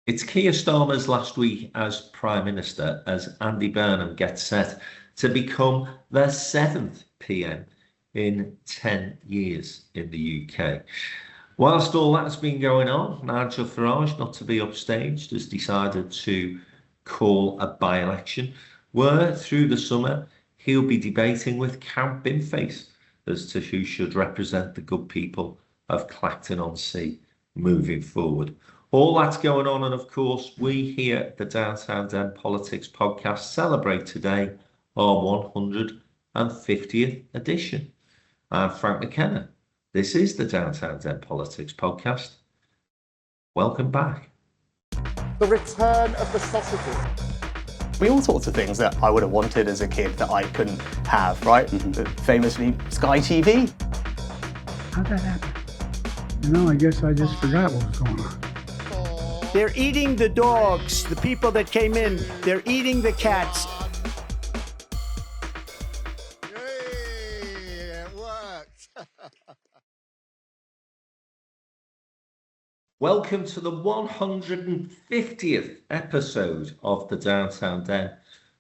It's Keir Starmer's last week as Prime Minister as Andy Burnham gets set to become the 7th PM in 10 years in the UK. Whilst all that's been going on, Nigel Farage, not to be upstaged, has decided to call a by-election where through the summer he'll be debating with Count Binface as to who should represent the good people of Clacton-on-Sea moving forward. All that's going on, and of course, we here at the Downtown Den Politics podcast celebrate today our 150th edition. I'm Frank McKenna. This is the Downtown Den Politics podcast. Welcome back. The return of the sausages. All sorts of things that I would have wanted as a kid that I couldn't have, right? Mm-hmm. Famously, Sky TV. How'd that happen? I guess I just forgot what was going on. They're eating the dogs, the people that came in. They're eating the cats. Yay, it worked. Welcome to the 150th episode of the Downtown Den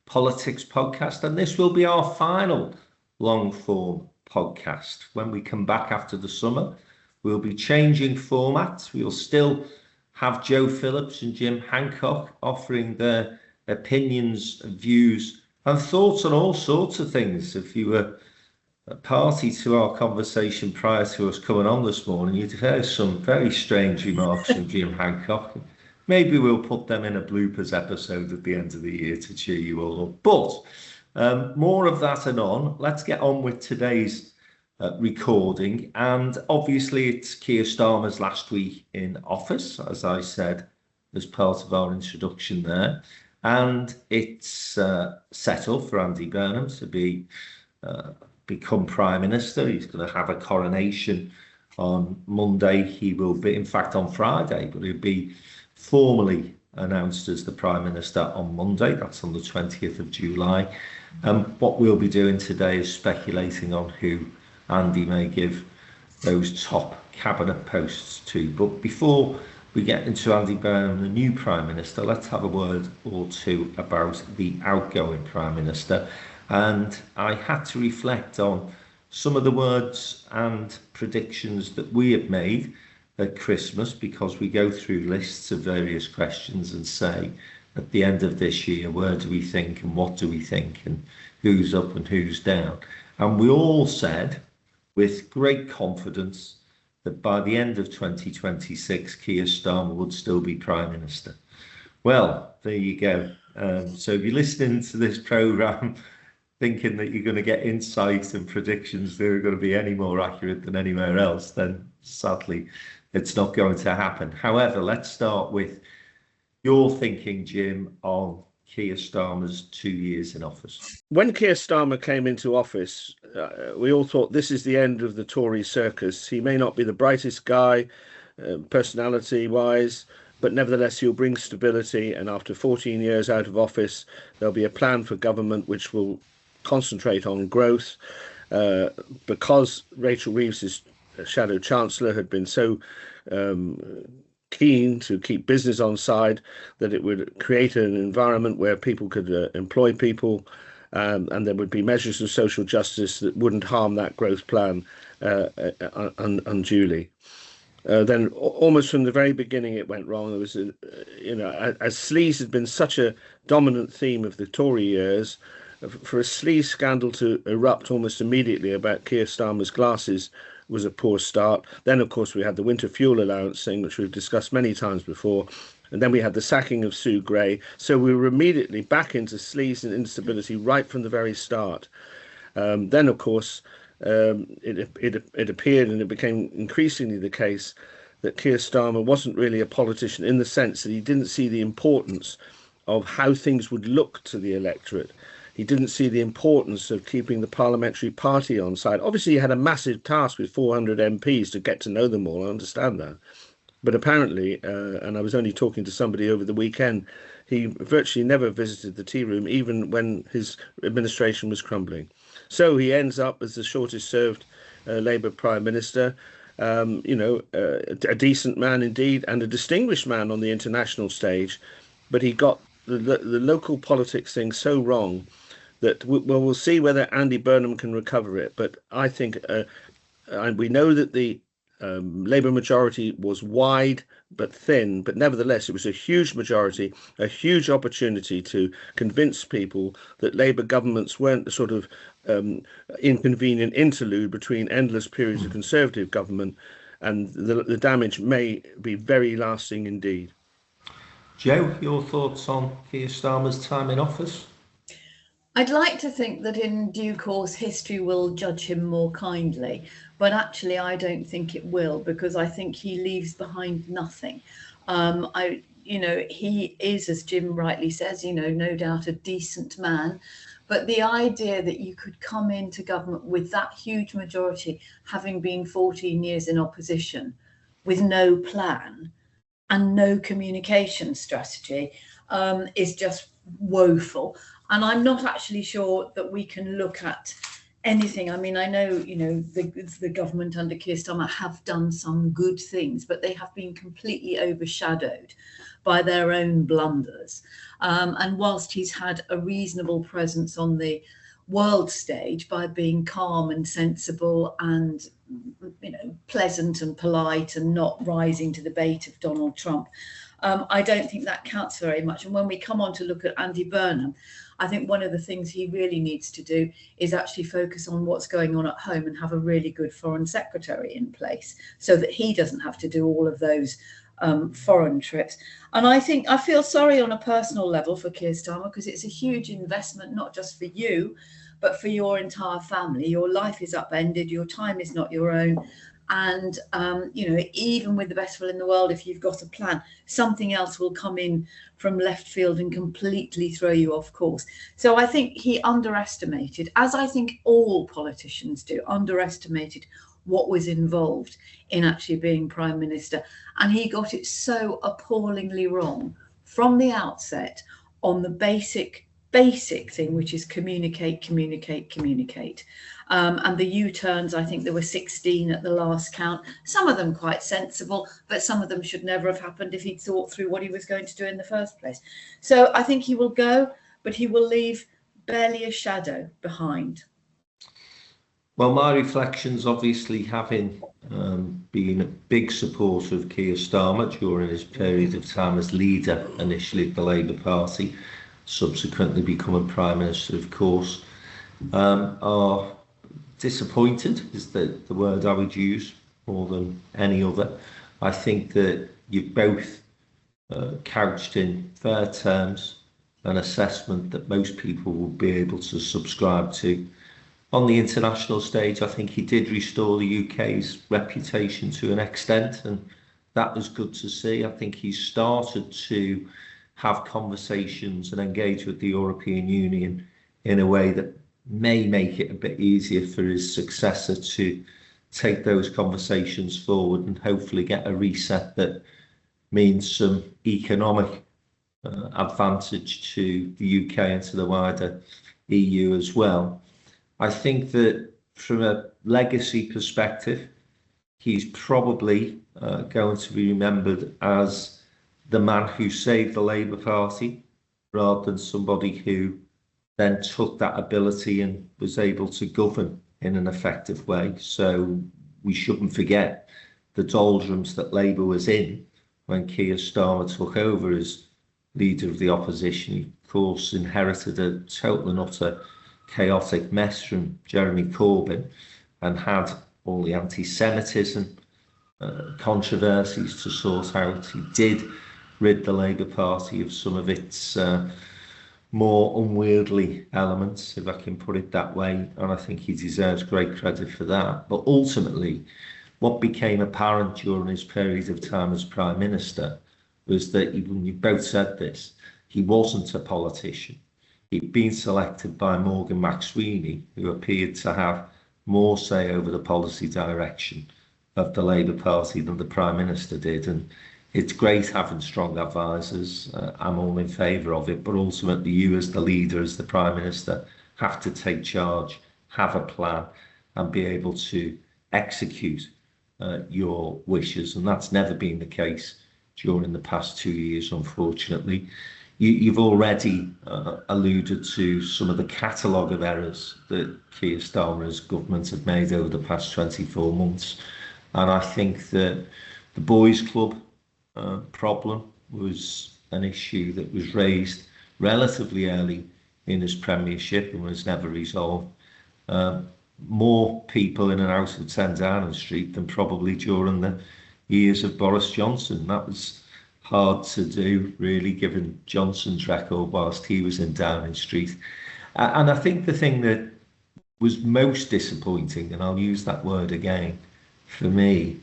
Politics podcast, and this will be our final long-form podcast. When we come back after the summer, we'll be changing formats. We'll still have Joe Phillips and Jim Hancock offering their opinions, views, and thoughts on all sorts of things. If you were a party to our conversation prior to us coming on this morning, you'd heard some very strange remarks from Jim Hancock. Maybe we'll put them in a bloopers episode at the end of the year to cheer you all up. But more of that anon. Let's get on with today's recording, and obviously it's Keir Starmer's last week in office, as I said as part of our introduction there, and it's set up for Andy Burnham to become Prime Minister. He's going to have a coronation on Monday. He will be, in fact, on Friday, but he'll be formally announced as the Prime Minister on Monday. That's on the 20th of July. What we'll be doing today is speculating on who Andy may give those top cabinet posts to. But before we get into Andy Burnham, the new Prime Minister, let's have a word or two about the outgoing Prime Minister. And I had to reflect on some of the words and predictions that we have made at Christmas, because we go through lists of various questions and say, at the end of this year, where do we think and what do we think and who's up and who's down? And we all said, with great confidence, that by the end of 2026, Keir Starmer would still be Prime Minister. Well, there you go. So if you're listening to this programme thinking that you're going to get insights and predictions that are going to be any more accurate than anywhere else, then sadly, it's not going to happen. However, let's start with your thinking, Jim, on Keir Starmer's 2 years in office. When Keir Starmer came into office, we all thought this is the end of the Tory circus. He may not be the brightest guy, personality-wise, but nevertheless he'll bring stability. And after 14 years out of office, there'll be a plan for government which will concentrate on growth. Because Rachel Reeves's Shadow Chancellor had been so keen to keep business on side, that it would create an environment where people could employ people, and there would be measures of social justice that wouldn't harm that growth plan unduly. Then almost from the very beginning it went wrong. There was, as sleaze had been such a dominant theme of the Tory years, for a sleaze scandal to erupt almost immediately about Keir Starmer's glasses was a poor start. Then, of course, we had the winter fuel allowance thing, which we've discussed many times before. And then we had the sacking of Sue Gray. So we were immediately back into sleaze and instability right from the very start. Then, of course, it appeared, and it became increasingly the case, that Keir Starmer wasn't really a politician, in the sense that he didn't see the importance of how things would look to the electorate. He didn't see the importance of keeping the parliamentary party on side. Obviously, he had a massive task with 400 MPs to get to know them all. I understand that. But apparently, and I was only talking to somebody over the weekend, he virtually never visited the tea room, even when his administration was crumbling. So he ends up as the shortest served Labour Prime Minister. a decent man indeed, and a distinguished man on the international stage, but he got the local politics thing so wrong that we'll see whether Andy Burnham can recover it. But I think, and we know that the Labour majority was wide but thin, but nevertheless it was a huge majority, a huge opportunity to convince people that Labour governments weren't the sort of inconvenient interlude between endless periods of Conservative government, and the damage may be very lasting indeed. Joe, your thoughts on Keir Starmer's time in office? I'd like to think that in due course history will judge him more kindly, but actually I don't think it will, because I think he leaves behind nothing. He is, as Jim rightly says, no doubt a decent man, but the idea that you could come into government with that huge majority, having been 14 years in opposition, with no plan and no communication strategy, is just woeful. And I'm not actually sure that we can look at anything. I mean, I know, the government under Keir Starmer have done some good things, but they have been completely overshadowed by their own blunders. And whilst he's had a reasonable presence on the world stage by being calm and sensible and, pleasant and polite and not rising to the bait of Donald Trump, I don't think that counts very much. And when we come on to look at Andy Burnham, I think one of the things he really needs to do is actually focus on what's going on at home and have a really good foreign secretary in place so that he doesn't have to do all of those foreign trips. And I feel sorry on a personal level for Keir Starmer, because it's a huge investment, not just for you, but for your entire family. Your life is upended, your time is not your own. And, even with the best will in the world, if you've got a plan, something else will come in from left field and completely throw you off course. So I think he underestimated, as I think all politicians do, underestimated what was involved in actually being Prime Minister. And he got it so appallingly wrong from the outset on the basic thing, which is communicate. And the U-turns, I think there were 16 at the last count, some of them quite sensible, but some of them should never have happened if he'd thought through what he was going to do in the first place. So I think he will go, but he will leave barely a shadow behind. Well, my reflections, obviously, having been a big supporter of Keir Starmer during his period of time as leader, initially of the Labour Party, subsequently becoming Prime Minister, of course, are disappointed, is the word I would use more than any other. I think that you've both couched in fair terms an assessment that most people will be able to subscribe to. On the international stage, I think he did restore the UK's reputation to an extent, and that was good to see. I think he started to have conversations and engage with the European Union in a way that may make it a bit easier for his successor to take those conversations forward and hopefully get a reset that means some economic advantage to the UK and to the wider EU as well. I think that from a legacy perspective, he's probably going to be remembered as the man who saved the Labour Party, rather than somebody who then took that ability and was able to govern in an effective way. So we shouldn't forget the doldrums that Labour was in when Keir Starmer took over as leader of the opposition. He, of course, inherited a total and utter chaotic mess from Jeremy Corbyn and had all the anti-Semitism controversies to sort out. He did rid the Labour Party of some of its more unwieldy elements, if I can put it that way, and I think he deserves great credit for that. But ultimately, what became apparent during his period of time as Prime Minister was that, even you both said this, he wasn't a politician. He'd been selected by Morgan McSweeney, who appeared to have more say over the policy direction of the Labour Party than the Prime Minister did. And it's great having strong advisors. I'm all in favour of it, but ultimately you as the leader, as the Prime Minister, have to take charge, have a plan and be able to execute your wishes, and that's never been the case during the past 2 years, unfortunately. You've already alluded to some of the catalogue of errors that Keir Starmer's government have made over the past 24 months. And I think that the boys' club problem was an issue that was raised relatively early in his premiership and was never resolved. More people in and out of 10 Downing Street than probably during the years of Boris Johnson. That was hard to do, really, given Johnson's record whilst he was in Downing Street. And I think the thing that was most disappointing, and I'll use that word again, for me,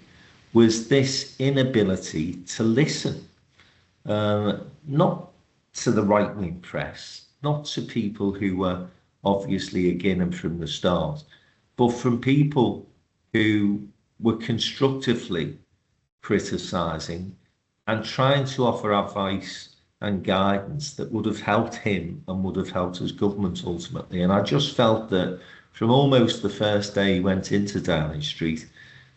was this inability to listen. Not to the right-wing press, not to people who were obviously against him from the start, but from people who were constructively criticising and trying to offer advice and guidance that would have helped him and would have helped his government ultimately. And I just felt that from almost the first day he went into Downing Street,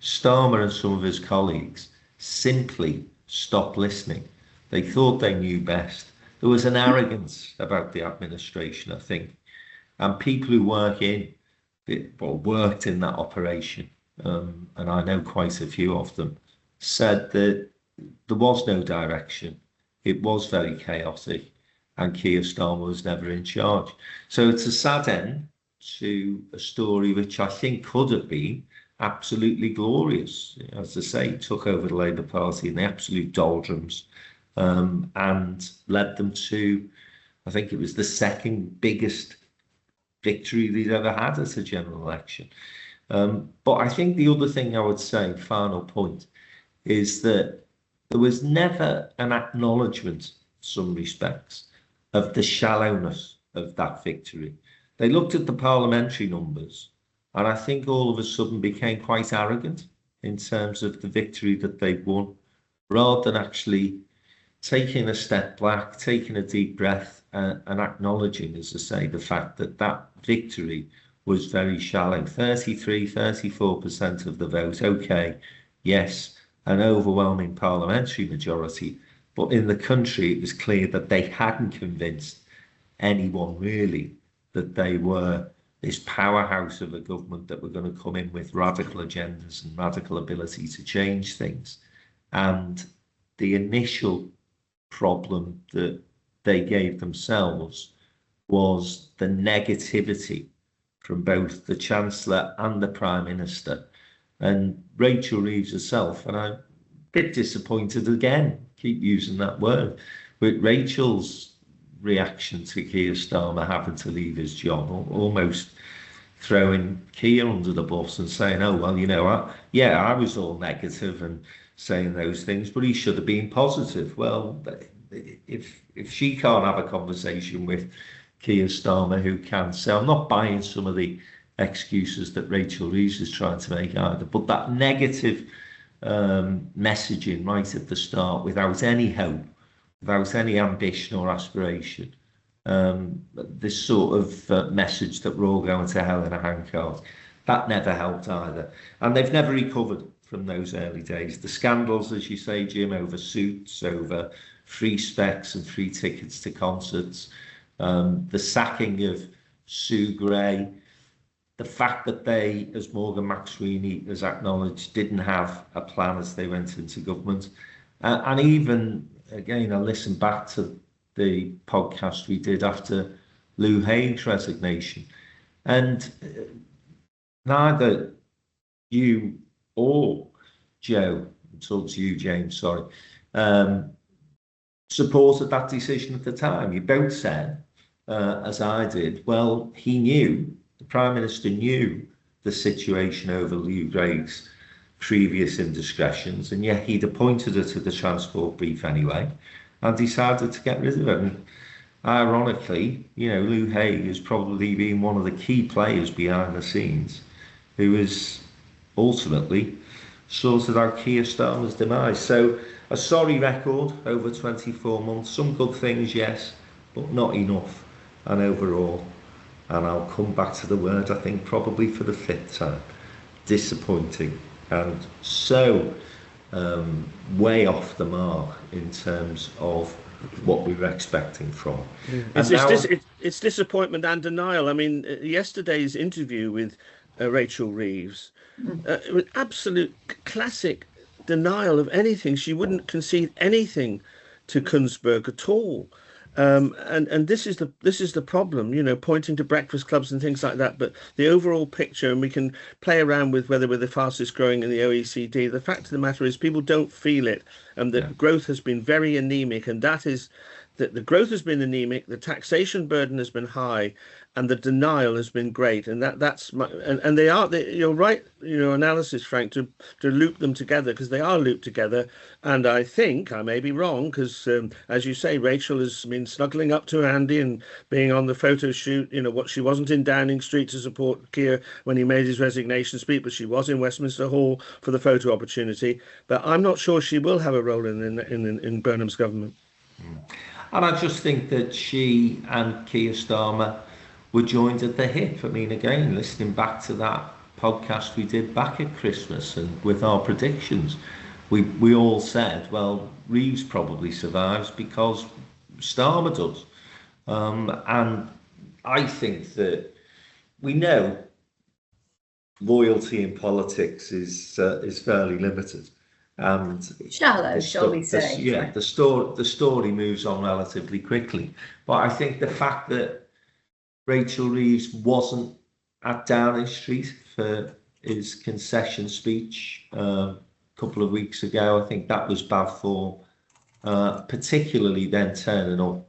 Starmer and some of his colleagues simply stopped listening. They thought they knew best. There was an arrogance about the administration, I think, and people who worked in that operation, and I know quite a few of them, said that there was no direction. It was very chaotic, and Keir Starmer was never in charge. So it's a sad end to a story which I think could have been absolutely glorious. As I say, he took over the Labour Party in the absolute doldrums, and led them to, I think it was the second biggest victory they'd ever had at a general election. But I think the other thing I would say, final point, is that there was never an acknowledgement, in some respects, of the shallowness of that victory. They looked at the parliamentary numbers, and I think all of a sudden became quite arrogant in terms of the victory that they'd won, rather than actually taking a step back, taking a deep breath, and acknowledging, as I say, the fact that that victory was very shallow. 34% of the vote, okay, yes, an overwhelming parliamentary majority, but in the country it was clear that they hadn't convinced anyone really that they were this powerhouse of a government that were going to come in with radical agendas and radical ability to change things. And the initial problem that they gave themselves was the negativity from both the Chancellor and the Prime Minister. And Rachel Reeves herself, and I'm a bit disappointed again, keep using that word, with Rachel's reaction to Keir Starmer having to leave his job, almost throwing Keir under the bus and saying, oh, well, you know, I was all negative and saying those things, but he should have been positive. Well, if she can't have a conversation with Keir Starmer, who can? So I'm not buying some of the excuses that Rachel Reeves is trying to make either, but that negative messaging right at the start, without any hope, without any ambition or aspiration, this sort of message that we're all going to hell in a handcart, that never helped either. And they've never recovered from those early days. The scandals, as you say, Jim, over suits, over free specs and free tickets to concerts, the sacking of Sue Gray, the fact that they, as Morgan McSweeney has acknowledged, didn't have a plan as they went into government. And even, again, I listened back to the podcast we did after Lou Haig's resignation, and neither you or Joe, talk to you, James, sorry, supported that decision at the time. You both said, as I did, well, he knew, the Prime Minister knew the situation over Lou Haig's previous indiscretions, and yet he'd appointed her to the transport brief anyway and decided to get rid of her. And ironically, you know, Lou Haig has probably been one of the key players behind the scenes who has ultimately sorted out Keir Starmer's demise. So a sorry record over 24 months, some good things, yes, but not enough. And overall, and I'll come back to the word, I think probably for the fifth time, disappointing and so way off the mark in terms of what we were expecting from him. It's disappointment and denial. I mean, yesterday's interview with Rachel Reeves, it was absolute classic denial of anything. She wouldn't concede anything to Kunzberg at all. And this is the problem, you know, pointing to breakfast clubs and things like that. But the overall picture, and we can play around with whether we're the fastest growing in the OECD. The fact of the matter is people don't feel it, and the growth has been very anemic, and that is that the growth has been anemic, the taxation burden has been high, and the denial has been great. And that's my, and you're right, your analysis, Frank, to loop them together, because they are looped together. And I think I may be wrong, because as you say, Rachel has been snuggling up to Andy and being on the photo shoot. You know, what, she wasn't in Downing Street to support Keir when he made his resignation speech, but she was in Westminster Hall for the photo opportunity. But I'm not sure she will have a role in Burnham's government. And I just think that she and Keir Starmer were joined at the hip. I mean, again, listening back to that podcast we did back at Christmas, and with our predictions, we all said, well, Reeves probably survives because Starmer does. And I think that we know loyalty in politics is fairly limited. And shallow, shall we say? The story moves on relatively quickly. But I think the fact that Rachel Reeves wasn't at Downing Street for his concession speech a couple of weeks ago, I think that was bad form, particularly then turning up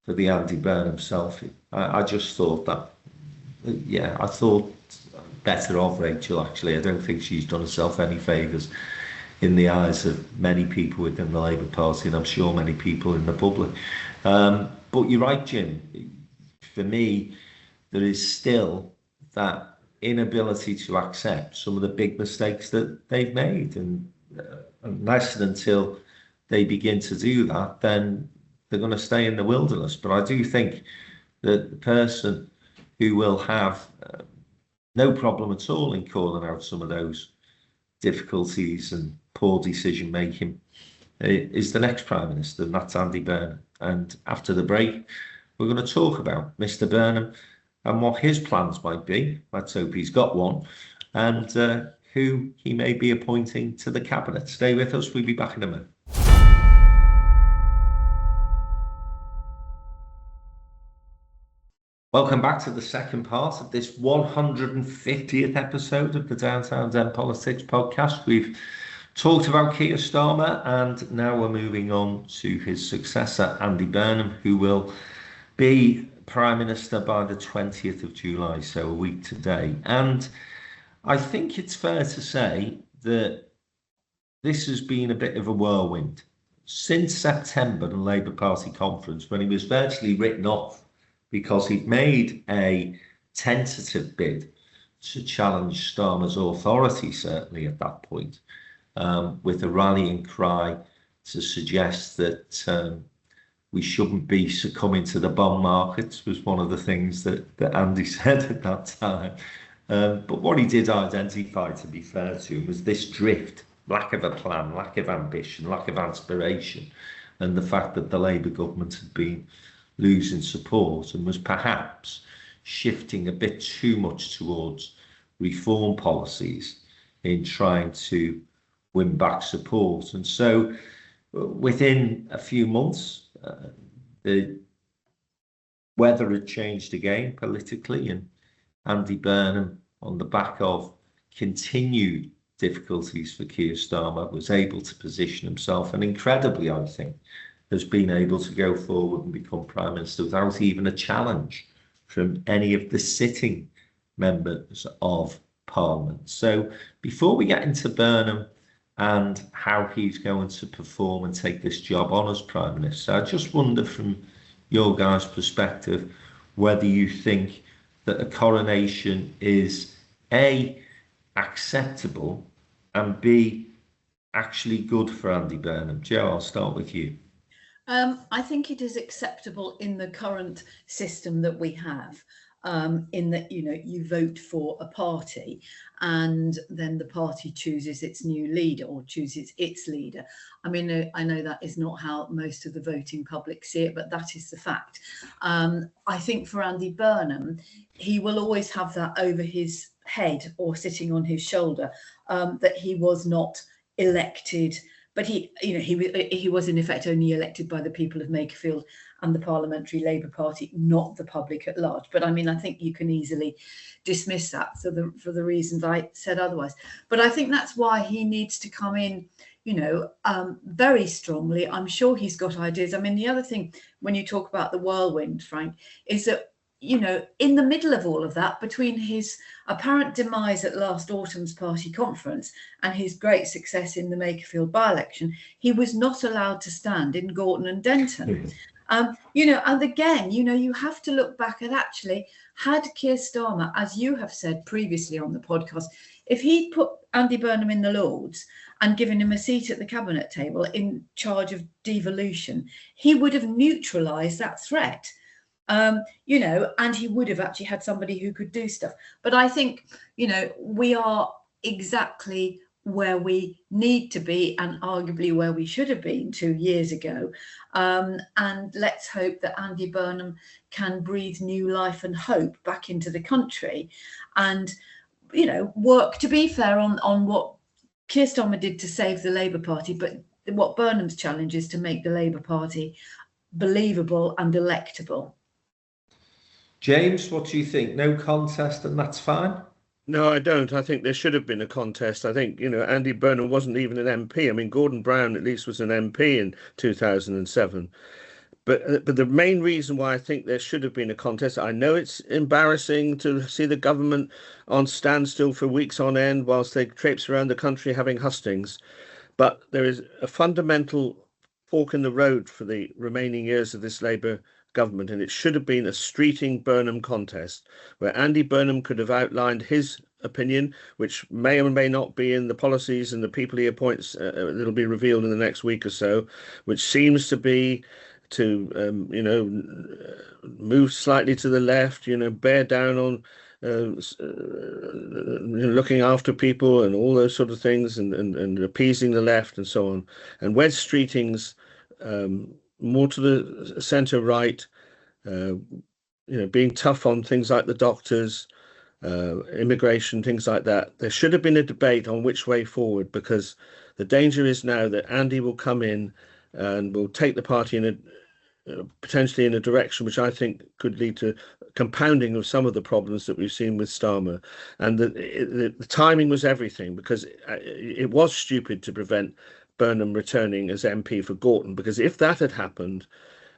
for the Andy Burnham selfie. I just thought that, I thought better of Rachel, actually. I don't think she's done herself any favours in the eyes of many people within the Labour Party, and I'm sure many people in the public. But you're right, Jim. For me, there is still that inability to accept some of the big mistakes that they've made, and unless and until they begin to do that, then they're going to stay in the wilderness. But I do think that the person who will have no problem at all in calling out some of those difficulties and poor decision making is the next Prime Minister, and that's Andy Burnham. And after the break, we're going to talk about Mr. Burnham and what his plans might be. Let's hope he's got one, and who he may be appointing to the cabinet. Stay with us, we'll be back in a minute. Welcome back to the second part of this 150th episode of the Downtown Den Politics podcast. We've talked about Keir Starmer, and now we're moving on to his successor, Andy Burnham, who will be Prime Minister by the 20th of July, so a week today. And I think it's fair to say that this has been a bit of a whirlwind. Since September, the Labour Party conference, when he was virtually written off because he'd made a tentative bid to challenge Starmer's authority, certainly at that point, with a rallying cry to suggest that we shouldn't be succumbing to the bond markets, was one of the things that Andy said at that time. But what he did identify, to be fair to him, was this drift, lack of a plan, lack of ambition, lack of aspiration, and the fact that the Labour government had been losing support and was perhaps shifting a bit too much towards reform policies in trying to win back support. And so within a few months, the weather had changed again politically, and Andy Burnham, on the back of continued difficulties for Keir Starmer, was able to position himself, and incredibly, I think, has been able to go forward and become Prime Minister without even a challenge from any of the sitting members of Parliament. So before we get into Burnham and how he's going to perform and take this job on as Prime Minister, I just wonder, from your guys' perspective, whether you think that a coronation is A, acceptable, and B, actually good for Andy Burnham. Joe, I'll start with you. I think it is acceptable in the current system that we have. in that, you know, you vote for a party and then the party chooses its new leader or chooses its leader. I mean, I know that is not how most of the voting public see it, but that is the fact. I think for Andy Burnham, he will always have that over his head or sitting on his shoulder, that he was not elected, but he was in effect only elected by the people of Makerfield and the Parliamentary Labour Party, not the public at large. But I mean, I think you can easily dismiss that for the reasons I said otherwise. But I think that's why he needs to come in, you know, very strongly. I'm sure he's got ideas. I mean, the other thing when you talk about the whirlwind, Frank, is that, you know, in the middle of all of that, between his apparent demise at last autumn's party conference and his great success in the Makerfield by-election, he was not allowed to stand in Gorton and Denton. You know, and again, you know, you have to look back at actually, had Keir Starmer, as you have said previously on the podcast, if he'd put Andy Burnham in the Lords and given him a seat at the cabinet table in charge of devolution, he would have neutralised that threat. You know, and he would have actually had somebody who could do stuff. But I think, you know, we are exactly where we need to be and arguably where we should have been 2 years ago. And let's hope that Andy Burnham can breathe new life and hope back into the country and, you know, work, to be fair, on what Keir Starmer did to save the Labour Party, but what Burnham's challenge is to make the Labour Party believable and electable. James, what do you think? No contest and that's fine? No, I don't. I think there should have been a contest. I think, you know, Andy Burnham wasn't even an MP. I mean, Gordon Brown at least was an MP in 2007. But the main reason why I think there should have been a contest, I know it's embarrassing to see the government on standstill for weeks on end whilst they traipse around the country having hustings. But there is a fundamental fork in the road for the remaining years of this Labour government, and it should have been a streeting Burnham contest where Andy Burnham could have outlined his opinion, which may or may not be in the policies and the people he appoints that'll be revealed in the next week or so, which seems to be to you know, move slightly to the left, you know, bear down on looking after people and all those sort of things, and appeasing the left and so on, and Wed Streeting's more to the centre right, you know, being tough on things like the doctors, immigration, things like that. There should have been a debate on which way forward, because the danger is now that Andy will come in and will take the party in potentially in a direction which I think could lead to compounding of some of the problems that we've seen with Starmer. And the timing was everything, because it was stupid to prevent Burnham returning as MP for Gorton, because if that had happened,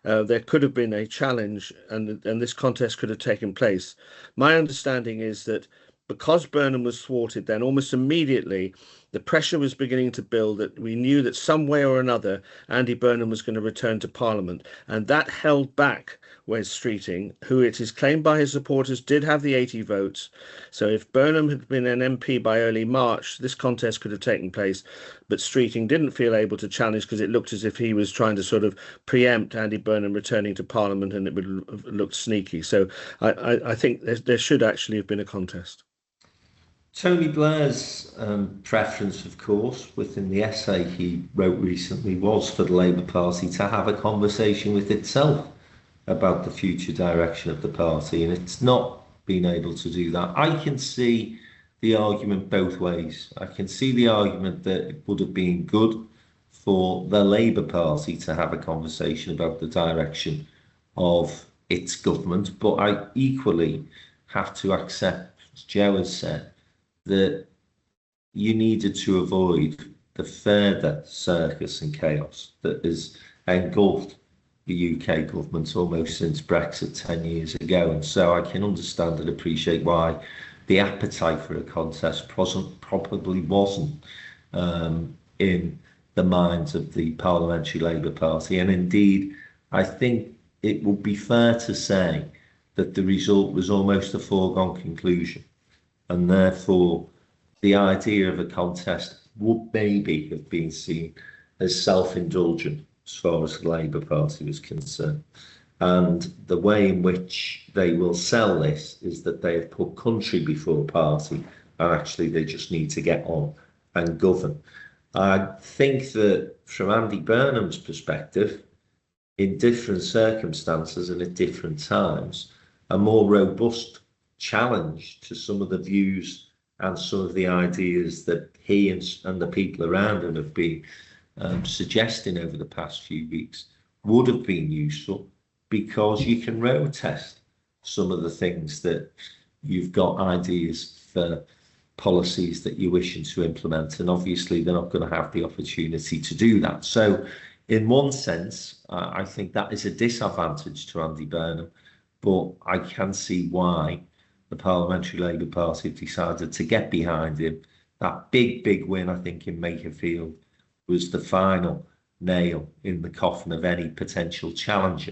there could have been a challenge and this contest could have taken place. My understanding is that because Burnham was thwarted, then almost immediately the pressure was beginning to build that we knew that some way or another Andy Burnham was going to return to Parliament, and that held back Wes Streeting, who it is claimed by his supporters did have the 80 votes. So if Burnham had been an MP by early March, this contest could have taken place, but Streeting didn't feel able to challenge because it looked as if he was trying to sort of preempt Andy Burnham returning to Parliament, and it would have looked sneaky. So I think there should actually have been a contest. Tony Blair's preference, of course, within the essay he wrote recently, was for the Labour Party to have a conversation with itself about the future direction of the party, and it's not been able to do that. I can see the argument both ways. I can see the argument that it would have been good for the Labour Party to have a conversation about the direction of its government, but I equally have to accept, as Joe has said, that you needed to avoid the further circus and chaos that has engulfed the UK government almost since Brexit 10 years ago. And so I can understand and appreciate why the appetite for a contest probably wasn't in the minds of the Parliamentary Labour Party. And indeed, I think it would be fair to say that the result was almost a foregone conclusion. And therefore, the idea of a contest would maybe have been seen as self-indulgent as far as the Labour Party was concerned. And the way in which they will sell this is that they have put country before party, and actually they just need to get on and govern. I think that from Andy Burnham's perspective, in different circumstances and at different times, a more robust challenge to some of the views and some of the ideas that he and the people around him have been suggesting over the past few weeks would have been useful, because you can road test some of the things that you've got ideas for policies that you're wishing to implement, and obviously they're not going to have the opportunity to do that. So in one sense, I think that is a disadvantage to Andy Burnham, but I can see why the Parliamentary Labour Party have decided to get behind him. That big win, I think, in Makerfield was the final nail in the coffin of any potential challenger.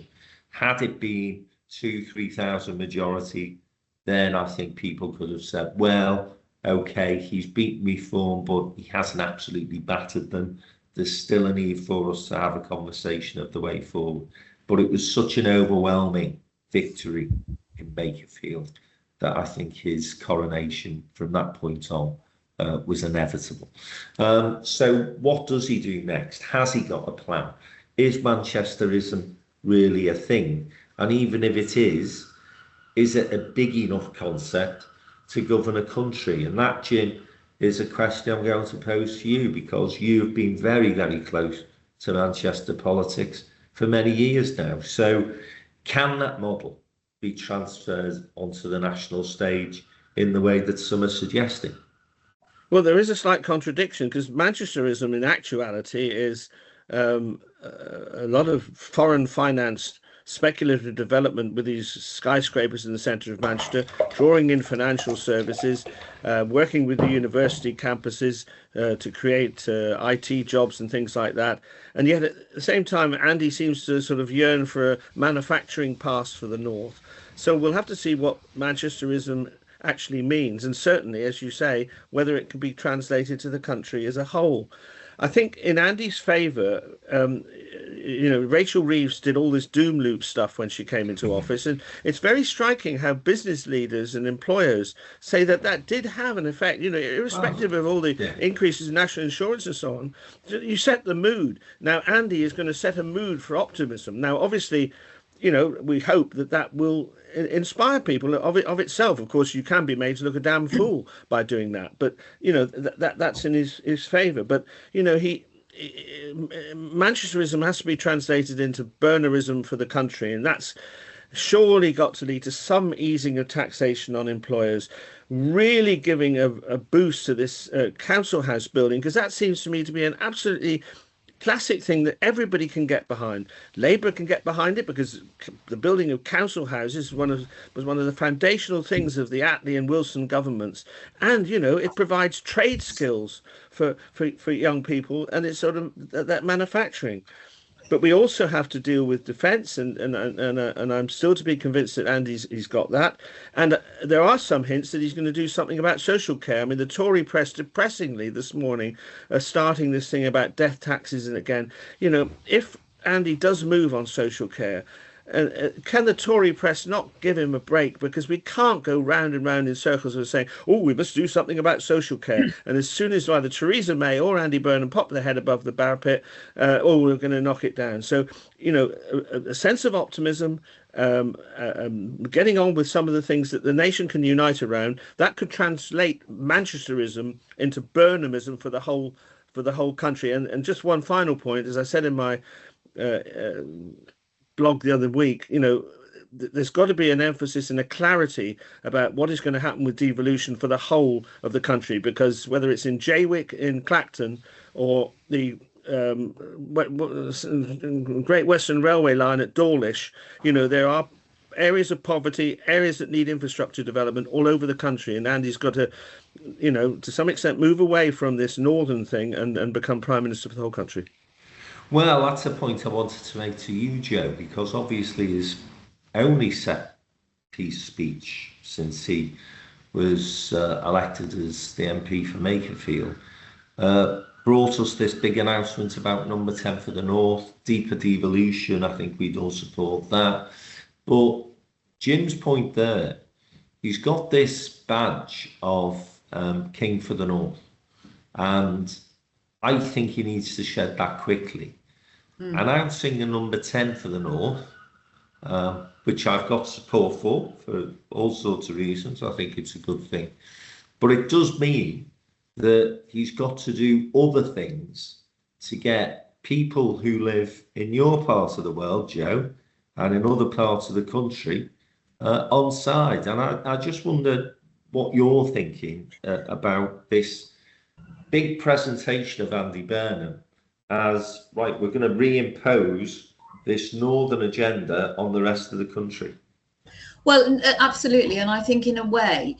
Had it been 2,000-3,000 majority, then I think people could have said, well, okay, he's beaten Reform, but he hasn't absolutely battered them. There's still a need for us to have a conversation of the way forward. But it was such an overwhelming victory in Makerfield that I think his coronation from that point on was inevitable. So what does he do next? Has he got a plan? Is Manchesterism really a thing? And even if it is it a big enough concept to govern a country? And that, Jim, is a question I'm going to pose to you, because you've been very, very close to Manchester politics for many years now. So can that model be transferred onto the national stage in the way that some are suggesting? Well, there is a slight contradiction, because Manchesterism in actuality is a lot of foreign financed speculative development with these skyscrapers in the centre of Manchester, drawing in financial services, working with the university campuses to create IT jobs and things like that. And yet at the same time, Andy seems to sort of yearn for a manufacturing past for the north. So we'll have to see what Manchesterism actually means, and certainly, as you say, whether it can be translated to the country as a whole. I think in Andy's favour, Rachel Reeves did all this doom loop stuff when she came into office, and it's very striking how business leaders and employers say that did have an effect, irrespective of all the increases in national insurance and so on. You set the mood. Now Andy is going to set a mood for optimism. Now obviously, we hope that will inspire people of itself. Of course, you can be made to look a damn fool by doing that, but that's in his favour. But Manchesterism has to be translated into Burnhamism for the country, and that's surely got to lead to some easing of taxation on employers, really giving a boost to this council house building, because that seems to me to be an absolutely classic thing that everybody can get behind. Labour can get behind it because the building of council houses was one of the foundational things of the Attlee and Wilson governments, and it provides trade skills for young people, and it's sort of that manufacturing. But we also have to deal with defence, and I'm still to be convinced that he's got that. And there are some hints that he's going to do something about social care. I mean, the Tory press, depressingly this morning, are starting this thing about death taxes. And again, if Andy does move on social care, can the Tory press not give him a break? Because we can't go round and round in circles of saying, oh, we must do something about social care. And as soon as either Theresa May or Andy Burnham pop their head above the parapet, we're going to knock it down. So, a sense of optimism, getting on with some of the things that the nation can unite around, that could translate Manchesterism into Burnhamism for the whole country. And just one final point, as I said in my blog the other week, there's got to be an emphasis and a clarity about what is going to happen with devolution for the whole of the country, because whether it's in Jaywick, in Clacton, or the Great Western Railway line at Dawlish, there are areas of poverty, areas that need infrastructure development all over the country, and Andy's got to, to some extent move away from this northern thing and become Prime Minister for the whole country. Well, that's a point I wanted to make to you, Joe, because obviously his only set piece speech since he was elected as the MP for Makerfield brought us this big announcement about number 10 for the North, deeper devolution. I think we'd all support that. But Jim's point there, he's got this badge of King for the North, and I think he needs to shed that quickly. Announcing a number 10 for the North, which I've got support for all sorts of reasons. I think it's a good thing. But it does mean that he's got to do other things to get people who live in your part of the world, Joe, and in other parts of the country on side. And I just wonder what you're thinking about this big presentation of Andy Burnham as, right, we're going to reimpose this northern agenda on the rest of the country. Well, absolutely. And I think in a way,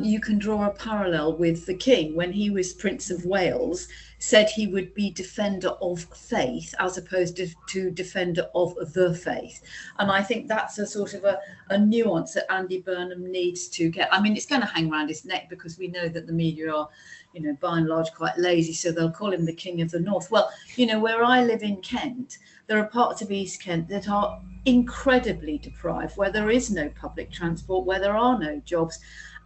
you can draw a parallel with the King when he was Prince of Wales, said he would be defender of faith as opposed to defender of the faith. And I think that's a sort of a nuance that Andy Burnham needs to get. I mean, it's going to hang around his neck because we know that the media are, you know, by and large quite lazy, so they'll call him the King of the North. Well, you know, where I live in Kent, there are parts of East Kent that are incredibly deprived, where there is no public transport, where there are no jobs,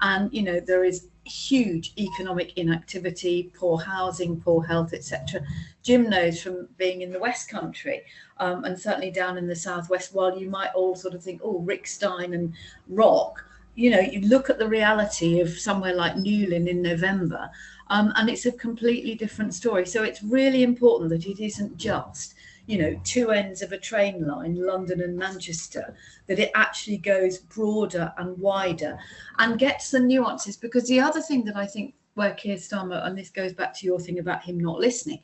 and you know there is huge economic inactivity, poor housing, poor health, etc. Jim knows from being in the West Country and certainly down in the Southwest, while you might all sort of think, oh, Rick Stein and rock, you know, you look at the reality of somewhere like Newlyn in November, and it's a completely different story. So it's really important that it isn't just, you know, two ends of a train line, London and Manchester, that it actually goes broader and wider and gets the nuances. Because the other thing that I think where Keir Starmer, and this goes back to your thing about him not listening,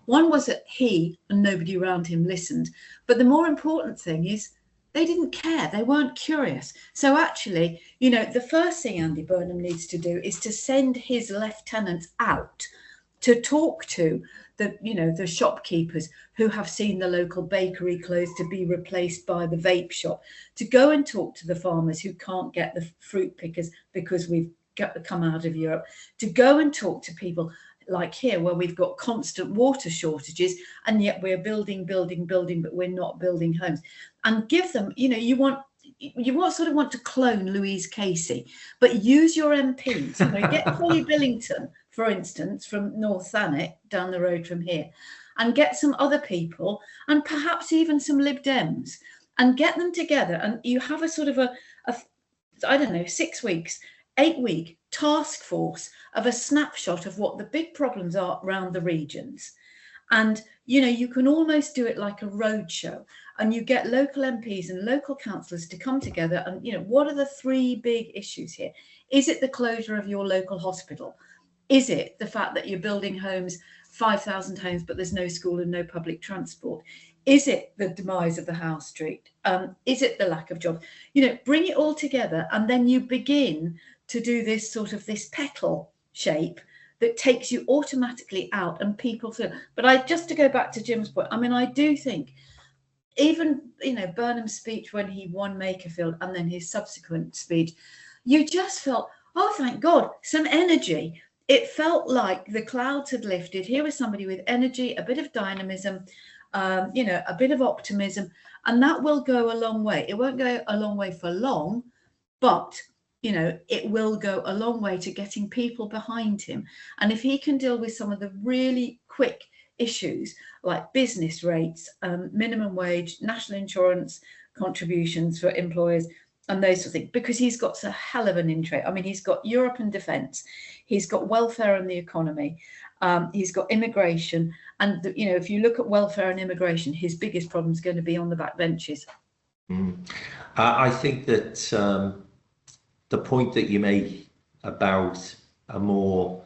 one was that he and nobody around him listened. But the more important thing is they didn't care. They weren't curious. So actually, you know, the first thing Andy Burnham needs to do is to send his lieutenants out to talk to the shopkeepers who have seen the local bakery close to be replaced by the vape shop, to go and talk to the farmers who can't get the fruit pickers because we've come out of Europe, to go and talk to people like here where we've got constant water shortages and yet we're building, but we're not building homes, and give them, you know, you want to clone Louise Casey, but use your MPs. You know, get Holly Billington, for instance, from North Thanet, down the road from here, and get some other people, and perhaps even some Lib Dems, and get them together, and you have a sort of a I don't know, 6 weeks, 8-week task force of a snapshot of what the big problems are around the regions. And, you know, you can almost do it like a roadshow, and you get local MPs and local councillors to come together and, you know, what are the 3 big issues here? Is it the closure of your local hospital? Is it the fact that you're building homes, 5,000 homes, but there's no school and no public transport? Is it the demise of the house street? Is it the lack of jobs? You know, bring it all together, and then you begin to do this sort of this petal shape that takes you automatically out, and people feel. But just to go back to Jim's point, I mean, I do think even, you know, Burnham's speech when he won Makerfield and then his subsequent speech, you just felt, oh, thank God, some energy. It felt like the clouds had lifted. Here was somebody with energy, a bit of dynamism, you know, a bit of optimism, and that will go a long way. It won't go a long way for long, but, you know, it will go a long way to getting people behind him. And if he can deal with some of the really quick issues like business rates, minimum wage, national insurance contributions for employers, and those sort of things, because he's got a hell of an intro. I mean, he's got Europe and defence, he's got welfare and the economy, he's got immigration, and you know, if you look at welfare and immigration, his biggest problem is going to be on the back benches. I think that the point that you make about a more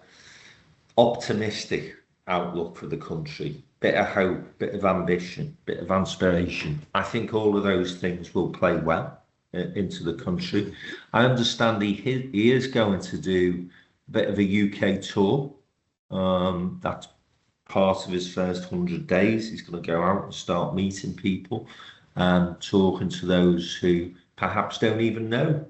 optimistic outlook for the country, bit of hope, bit of ambition, bit of inspiration, I think all of those things will play well into the country. I understand he is going to do a bit of a UK tour. That's part of his first 100 days. He's going to go out and start meeting people and talking to those who perhaps don't even know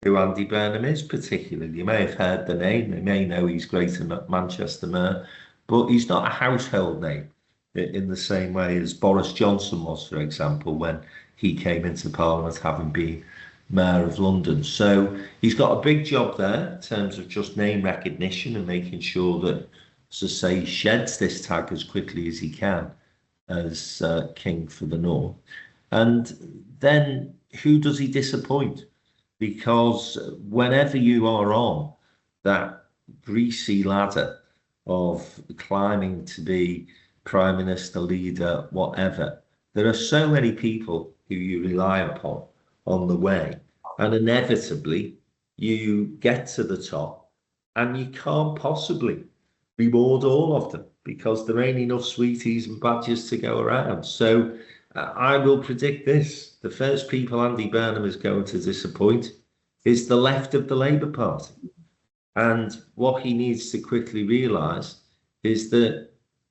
who Andy Burnham is particularly. You may have heard the name, they may know he's Greater Manchester Mayor, but he's not a household name in the same way as Boris Johnson was, for example, when he came into Parliament, having been Mayor of London. So he's got a big job there in terms of just name recognition and making sure that, as I say, he sheds this tag as quickly as he can as King for the North. And then who does he disappoint? Because whenever you are on that greasy ladder of climbing to be Prime Minister, leader, whatever, there are so many people who you rely upon on the way, and inevitably you get to the top and you can't possibly reward all of them because there ain't enough sweeties and badges to go around. So I will predict this: the first people Andy Burnham is going to disappoint is the left of the Labour Party. And what he needs to quickly realise is that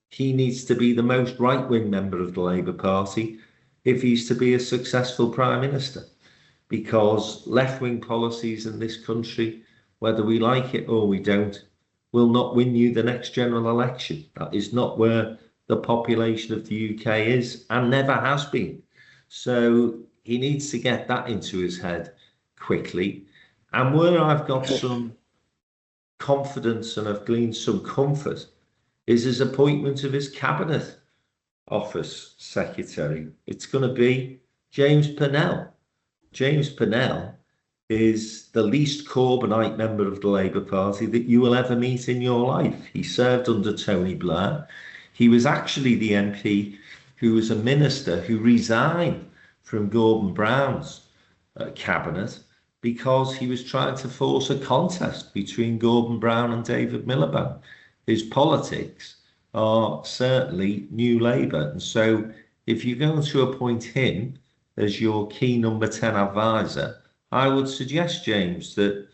he needs to be the most right-wing member of the Labour Party if he's to be a successful Prime Minister. Because left-wing policies in this country, whether we like it or we don't, will not win you the next general election. That is not where the population of the UK is and never has been. So he needs to get that into his head quickly. And where I've got some confidence and I've gleaned some comfort is his appointment of his Cabinet Office Secretary. It's going to be James Purnell. James Purnell is the least Corbynite member of the Labour Party that you will ever meet in your life. He served under Tony Blair. He was actually the MP who was a minister who resigned from Gordon Brown's cabinet because he was trying to force a contest between Gordon Brown and David Miliband. His politics are certainly New Labour. And so if you're going to appoint him as your key number 10 advisor, I would suggest, James, that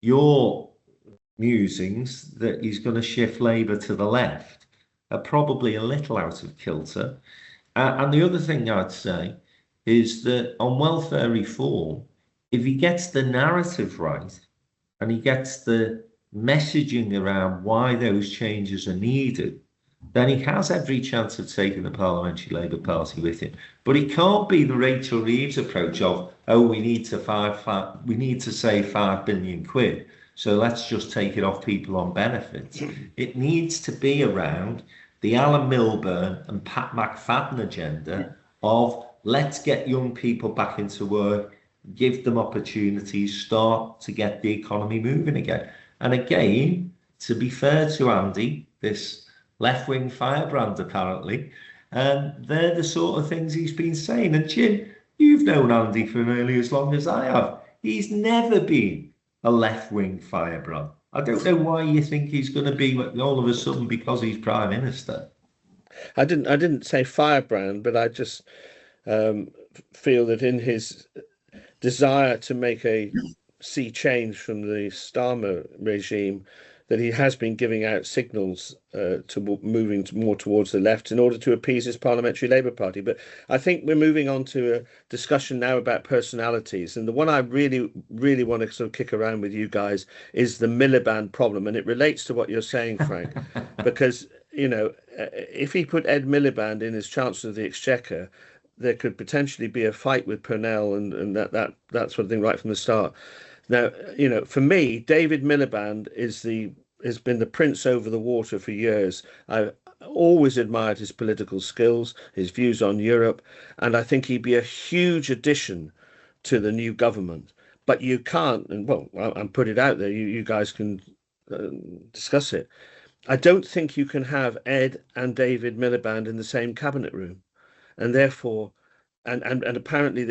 your musings that he's going to shift Labour to the left are probably a little out of kilter. And the other thing I'd say is that on welfare reform, if he gets the narrative right and he gets the messaging around why those changes are needed, then he has every chance of taking the Parliamentary Labour Party with him. But it can't be the Rachel Reeves approach of, oh, we need to save 5 billion quid, so let's just take it off people on benefits. It needs to be around the Alan Milburn and Pat McFadden agenda of let's get young people back into work, give them opportunities, start to get the economy moving again. And again, to be fair to Andy, this left-wing firebrand apparently, they're the sort of things he's been saying. And Jim, you've known Andy for nearly as long as I have. He's never been a left-wing firebrand. I don't know why you think he's going to be all of a sudden because he's Prime Minister. I didn't say firebrand, but I just feel that in his desire to make a sea change from the Starmer regime, that he has been giving out signals to moving more towards the left in order to appease his Parliamentary Labour Party. But I think we're moving on to a discussion now about personalities. And the one I really, really want to sort of kick around with you guys is the Miliband problem. And it relates to what you're saying, Frank, because, you know, if he put Ed Miliband in as Chancellor of the Exchequer, there could potentially be a fight with Purnell and that sort of thing right from the start. Now, you know, for me, David Miliband has been the prince over the water for years. I've always admired his political skills, his views on Europe, and I think he'd be a huge addition to the new government. But you can't, and well, I'll put it out there, you guys can discuss it. I don't think you can have Ed and David Miliband in the same cabinet room. And therefore, and apparently,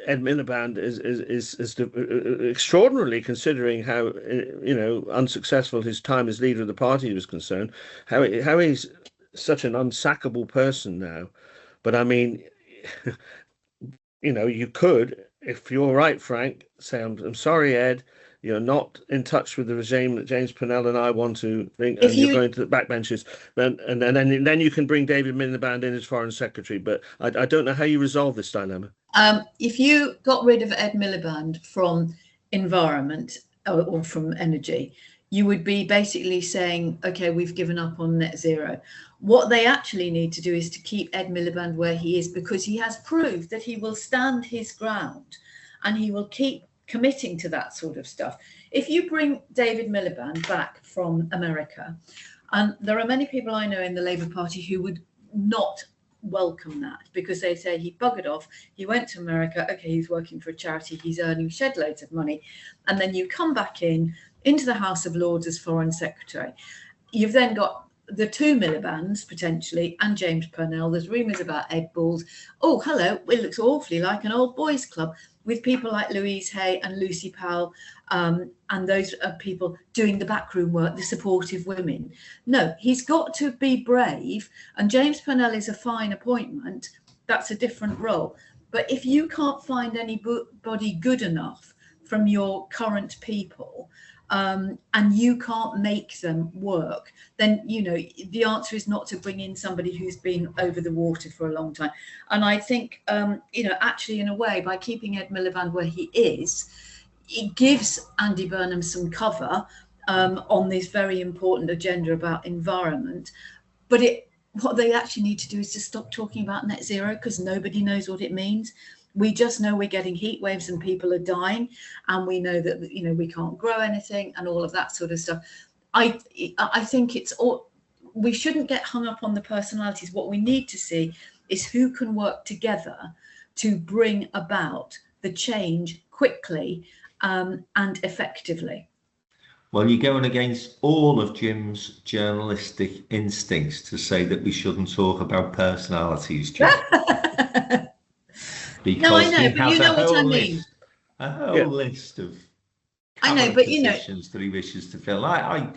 Ed Miliband is extraordinarily, considering how, you know, unsuccessful his time as leader of the party was concerned, how he's such an unsackable person now. But I mean, you know, you could, if you're right, Frank, say, I'm sorry, Ed, you're not in touch with the regime that James Purnell and I want to bring, and you're going to the backbenches. Then you can bring David Miliband in as Foreign Secretary. But I don't know how you resolve this dilemma. If you got rid of Ed Miliband from environment or from energy, you would be basically saying, okay, we've given up on net zero. What they actually need to do is to keep Ed Miliband where he is, because he has proved that he will stand his ground and he will keep committing to that sort of stuff. If you bring David Miliband back from America, and there are many people I know in the Labour Party who would not welcome that, because they say he buggered off, he went to America, okay, he's working for a charity, he's earning shed loads of money, and then you come back into the House of Lords as Foreign Secretary. You've then got the two Milibands potentially and James Purnell. There's rumours about Ed Balls. Oh, hello, it looks awfully like an old boys club with people like Louise Hay and Lucy Powell, and those are people doing the backroom work, the supportive women. No, he's got to be brave, and James Purnell is a fine appointment. That's a different role. But if you can't find anybody good enough from your current people, and you can't make them work, then, you know, the answer is not to bring in somebody who's been over the water for a long time. And I think, you know, actually, in a way, by keeping Ed Miliband where he is, it gives Andy Burnham some cover on this very important agenda about environment. But what they actually need to do is to stop talking about net zero, because nobody knows what it means. We just know we're getting heat waves and people are dying, and we know that, you know, we can't grow anything and all of that sort of stuff. I think we shouldn't get hung up on the personalities. What we need to see is who can work together to bring about the change quickly and effectively. Well, you're going against all of Jim's journalistic instincts to say that we shouldn't talk about personalities, Jim. Because no, I know, but you know what I mean. A whole list of I know, but you know, positions that he wishes to fill. I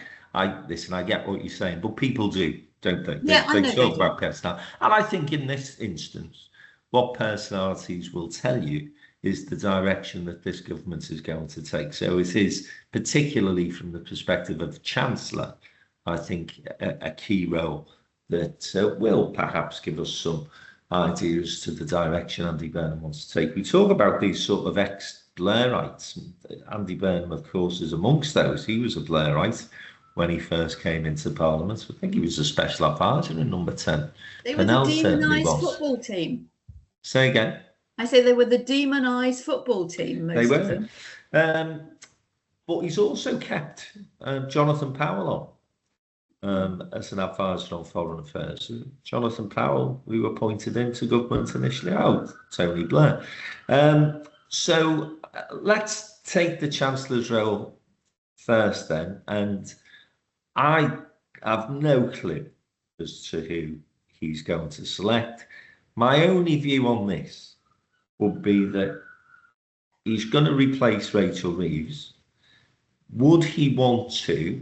listen. I get what you're saying, but people do, don't they? Yeah, they talk about personality, and I think in this instance, what personalities will tell you is the direction that this government is going to take. So it is, particularly from the perspective of Chancellor, I think a key role that will perhaps give us some ideas to the direction Andy Burnham wants to take. We talk about these sort of ex-Blairites. Andy Burnham, of course, is amongst those. He was a Blairite when he first came into Parliament. I think he was a special advisor in number 10. They were the demonised football team. Say again? I say they were the demonised football team, most of them. But he's also kept Jonathan Powell on. As an advisor on foreign affairs. Jonathan Powell, who appointed into government initially, Tony Blair. So let's take the Chancellor's role first then, and I have no clue as to who he's going to select. My only view on this would be that he's going to replace Rachel Reeves. Would he want to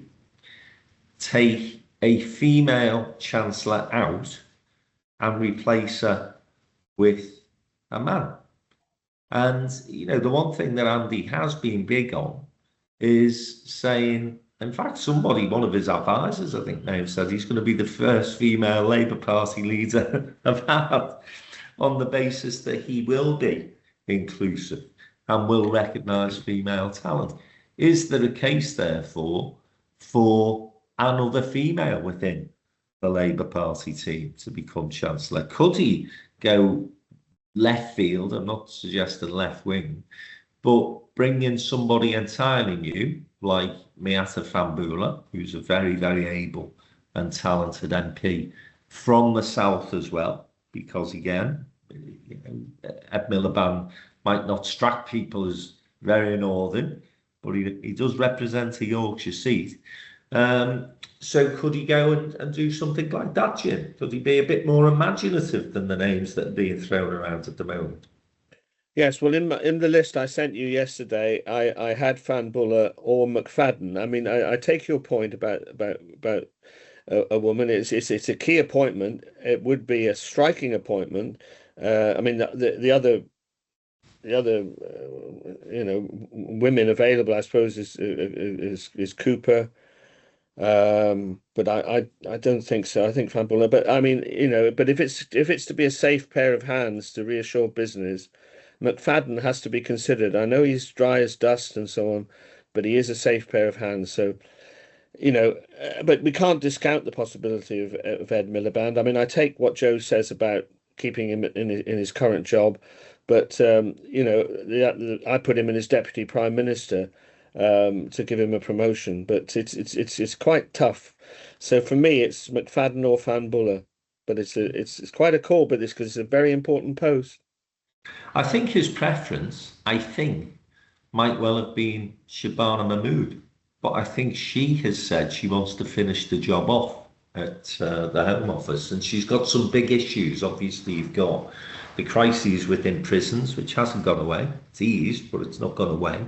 take a female chancellor out and replace her with a man? And, you know, the one thing that Andy has been big on is saying, in fact, one of his advisors, I think, may have said he's going to be the first female Labour Party leader I've had, on the basis that he will be inclusive and will recognise female talent. Is there a case, therefore, for another female within the Labour Party team to become Chancellor? Could he go left field? I'm not suggesting left wing, but bring in somebody entirely new, like Miatta Fahnbulleh, who's a very, very able and talented MP from the south as well, because again, you know, Ed Miliband might not strike people as very northern, but he does represent a Yorkshire seat. So could he go and do something like that, Jim? Could he be a bit more imaginative than the names that are being thrown around at the moment? Yes, well, in the list I sent you yesterday, I had Fahnbulleh or McFadden. I mean, I take your point about a woman. It's a key appointment. It would be a striking appointment. I mean, the other you know, women available, I suppose, is Cooper. But I don't think so. I think Fahnbulleh. But I mean, you know, but if it's to be a safe pair of hands to reassure business, McFadden has to be considered. I know he's dry as dust and so on, but he is a safe pair of hands. So but we can't discount the possibility of Ed Miliband. I mean, I take what Joe says about keeping him in his current job, but I put him in as deputy prime minister to give him a promotion. But it's quite tough. So for me, it's McFadden or Fanbuller, but it's quite a call, but it's because it's a very important post. I think his preference, might well have been Shabana Mahmood, but I think she has said she wants to finish the job off at the Home Office, and she's got some big issues. Obviously, you've got the crises within prisons, which hasn't gone away. It's eased, but it's not gone away.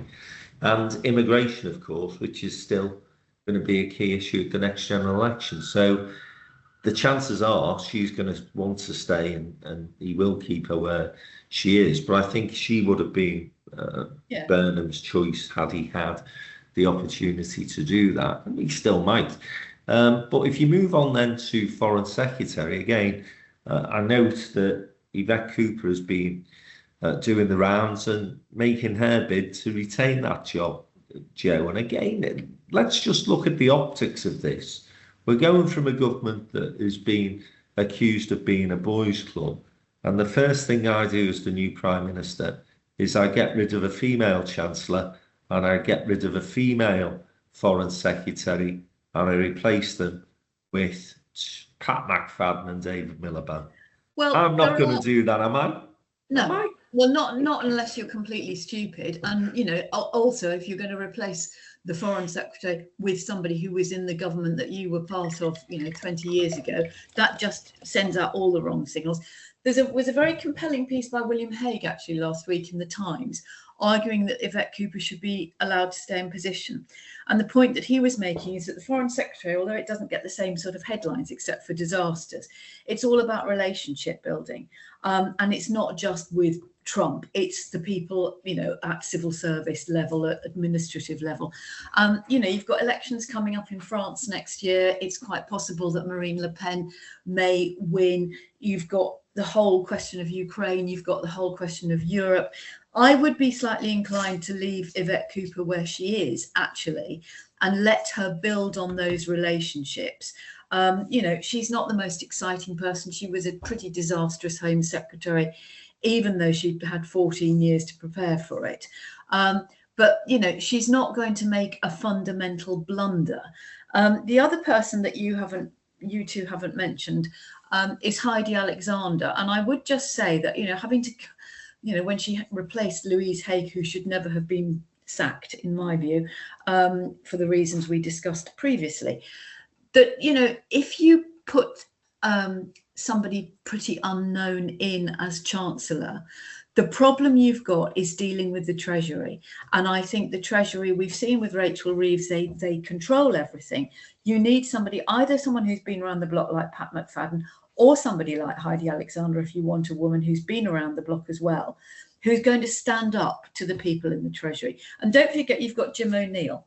And immigration, of course, which is still going to be a key issue at the next general election. So the chances are she's going to want to stay, and he will keep her where she is. But I think she would have been Burnham's choice had he had the opportunity to do that, and he still might. But if you move on then to Foreign Secretary, again, I note that Yvette Cooper has been doing the rounds and making her bid to retain that job, Joe. And again, let's just look at the optics of this. We're going from a government that has been accused of being a boys' club, and the first thing I do as the new Prime Minister is I get rid of a female Chancellor and I get rid of a female Foreign Secretary, and I replace them with Pat McFadden and David Miliband. Well, I'm not going to do that, am I? No. Am I? Well, not unless you're completely stupid. And, also, if you're going to replace the Foreign Secretary with somebody who was in the government that you were part of, 20 years ago, that just sends out all the wrong signals. There was a very compelling piece by William Hague, actually, last week in the Times, arguing that Yvette Cooper should be allowed to stay in position. And the point that he was making is that the Foreign Secretary, although it doesn't get the same sort of headlines except for disasters, it's all about relationship building. And it's not just with Trump, it's the people, at civil service level, at administrative level. You've got elections coming up in France next year. It's quite possible that Marine Le Pen may win. You've got the whole question of Ukraine. You've got the whole question of Europe. I would be slightly inclined to leave Yvette Cooper where she is, actually, and let her build on those relationships. She's not the most exciting person. She was a pretty disastrous Home Secretary, even though she'd had 14 years to prepare for it. But she's not going to make a fundamental blunder. The other person that you two haven't mentioned is Heidi Alexander. And I would just say that, having to, when she replaced Louise Haigh, who should never have been sacked, in my view, for the reasons we discussed previously, that, if you put somebody pretty unknown in as Chancellor, the problem you've got is dealing with the Treasury. And I think the Treasury, we've seen with Rachel Reeves, they control everything. You need somebody, either someone who's been around the block like Pat McFadden, or somebody like Heidi Alexander, if you want a woman who's been around the block as well, who's going to stand up to the people in the Treasury. And don't forget, you've got Jim O'Neill,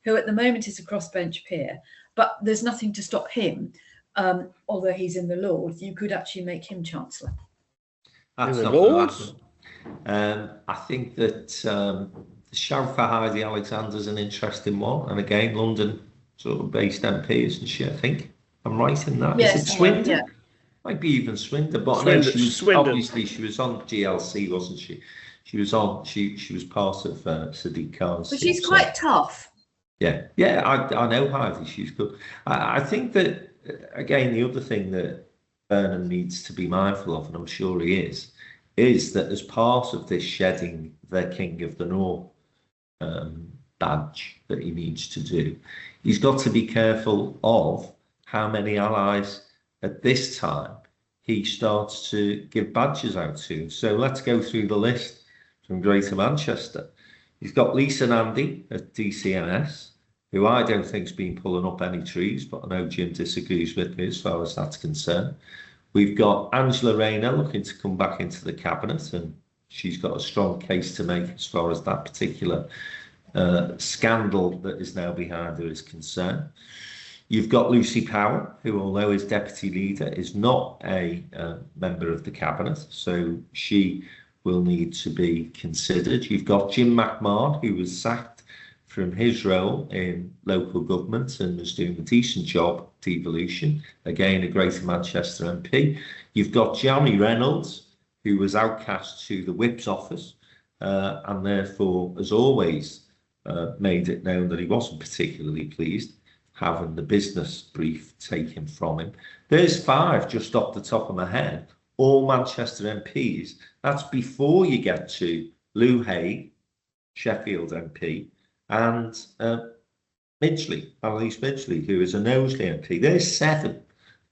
who at the moment is a crossbench peer, but there's nothing to stop him. Although he's in the Lords, you could actually make him Chancellor. That's not going to happen. I think that the shout for Heidi Alexander is an interesting one. And again, London sort of based MP, isn't she? I think I'm right in that. Yes, is it Swindon? Yeah. Might be even Swindon, but Swindon, I know she was Swindon. Obviously she was on GLC, wasn't she? She was part of Sadiq Khan's. But she's quite tough. Yeah, I know Heidi. She's good. I think that, again, the other thing that Burnham needs to be mindful of, and I'm sure he is that as part of this shedding the King of the North badge that he needs to do, he's got to be careful of how many allies at this time he starts to give badges out to. So let's go through the list from Greater Manchester. He's got Lisa Nandy at DCNS, who I don't think's been pulling up any trees, but I know Jim disagrees with me as far as that's concerned. We've got Angela Rayner looking to come back into the cabinet, and she's got a strong case to make as far as that particular scandal that is now behind her is concerned. You've got Lucy Power, who, although is deputy leader, is not a member of the cabinet, so she will need to be considered. You've got Jim McMahon, who was sacked from his role in local government and was doing a decent job, devolution, again a Greater Manchester MP. You've got Johnny Reynolds, who was outcast to the Whip's office, and therefore, as always, made it known that he wasn't particularly pleased having the business brief taken from him. There's 5 just off the top of my head, all Manchester MPs. That's before you get to Lou Haigh, Sheffield MP, and Midgley, Annalise Midgley, who is a Knowsley MP. There's 7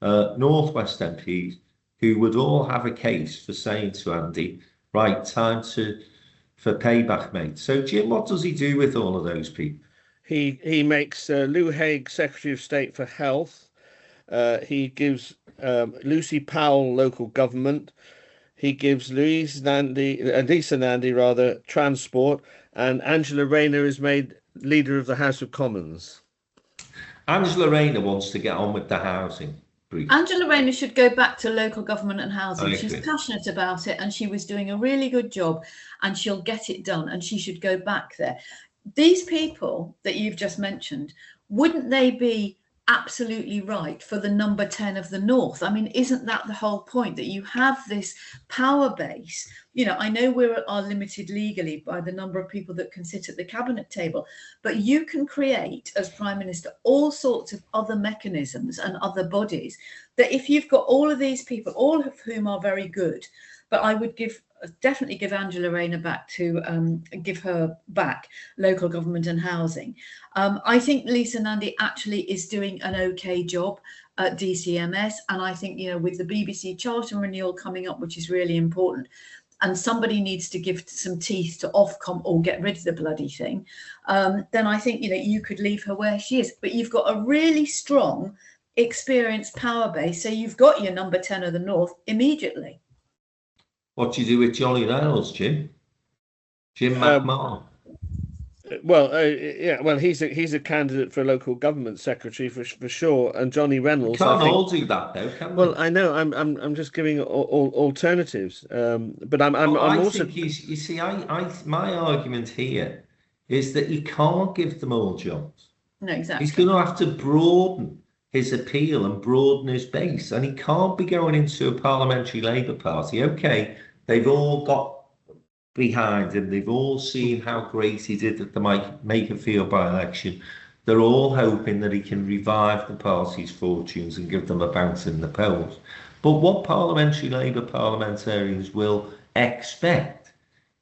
North West MPs who would all have a case for saying to Andy, right, time for payback, mate. So, Jim, what does he do with all of those people? He makes Lou Haigh Secretary of State for Health. He gives Lucy Powell local government. He gives Lisa Nandy transport, and Angela Rayner is made leader of the House of Commons. Angela Rayner wants to get on with the housing brief. Angela Rayner should go back to local government and housing. She's passionate about it, and she was doing a really good job, and she'll get it done, and she should go back there. These people that you've just mentioned, wouldn't they be absolutely right for the number 10 of the North? I mean, isn't that the whole point, that you have this power base? You know, I know we are limited legally by the number of people that can sit at the cabinet table, but you can create, as Prime Minister, all sorts of other mechanisms and other bodies that if you've got all of these people, all of whom are very good, but I would definitely give Angela Rayner back to give her back local government and housing. I think Lisa Nandy actually is doing an okay job at DCMS, and I think, you know, with the BBC charter renewal coming up, which is really important, and somebody needs to give some teeth to Ofcom or get rid of the bloody thing, then I think, you know, you could leave her where she is. But you've got a really strong, experienced power base, so you've got your number 10 of the North immediately. What do you do with Johnny Reynolds, Jim? Jim McMahon. Well, he's a candidate for local government secretary for sure, and Johnny Reynolds. Can't all do that though, can we? Well, I know. I'm just giving alternatives, but I'm also. Think you see, my argument here is that you can't give them all jobs. No, exactly. He's going to have to broaden his appeal and broaden his base, and he can't be going into a parliamentary Labour Party. Okay, they've all got behind him, they've all seen how great he did at the Makerfield by-election. They're all hoping that he can revive the party's fortunes and give them a bounce in the polls. But what parliamentary Labour parliamentarians will expect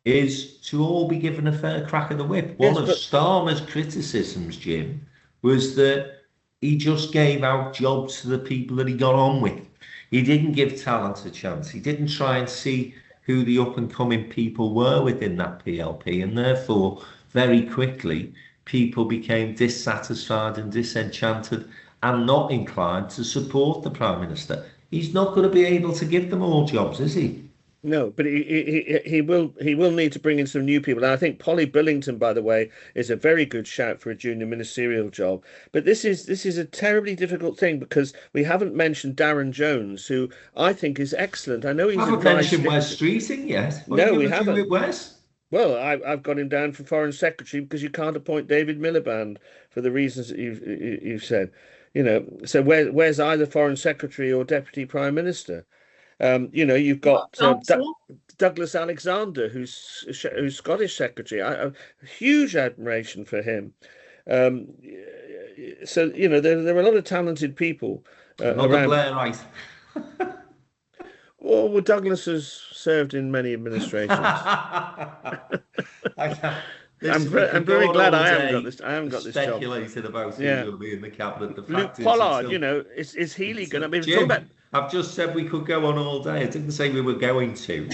is to all be given a fair crack of the whip. One of Starmer's criticisms, Jim, was that he just gave out jobs to the people that he got on with. He didn't give talent a chance. He didn't try and see who the up-and-coming people were within that PLP, and therefore, very quickly, people became dissatisfied and disenchanted and not inclined to support the Prime Minister. He's not going to be able to give them all jobs, is he? No, but he will need to bring in some new people. And I think Polly Billington, by the way, is a very good shout for a junior ministerial job. But this is a terribly difficult thing because we haven't mentioned Darren Jones, who I think is excellent. I know he's haven't mentioned Wes Streeting yet. No, we haven't. With Wes? Well, I've got him down for Foreign Secretary because you can't appoint David Miliband for the reasons that you've said. You know, so where's either Foreign Secretary or Deputy Prime Minister? You know, you've got Douglas Alexander, who's Scottish Secretary. I have huge admiration for him. So, you know, there are a lot of talented people not around. Blairite. Well, Douglas has served in many administrations. I'm very glad I haven't got this job. Speculated about who will be in the cabinet. The Luke Pollard, you know, is Healy going to be? Jim, I've just said we could go on all day. I didn't say we were going to.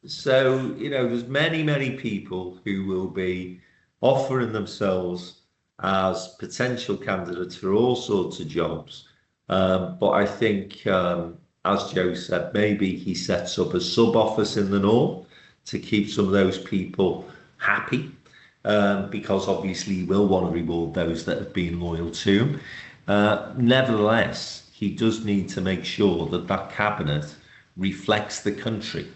So, you know, there's many people who will be offering themselves as potential candidates for all sorts of jobs. But I think, as Joe said, maybe he sets up a sub-office in the north to keep some of those people happy, because obviously he will want to reward those that have been loyal to him. Nevertheless, he does need to make sure that that cabinet reflects the country,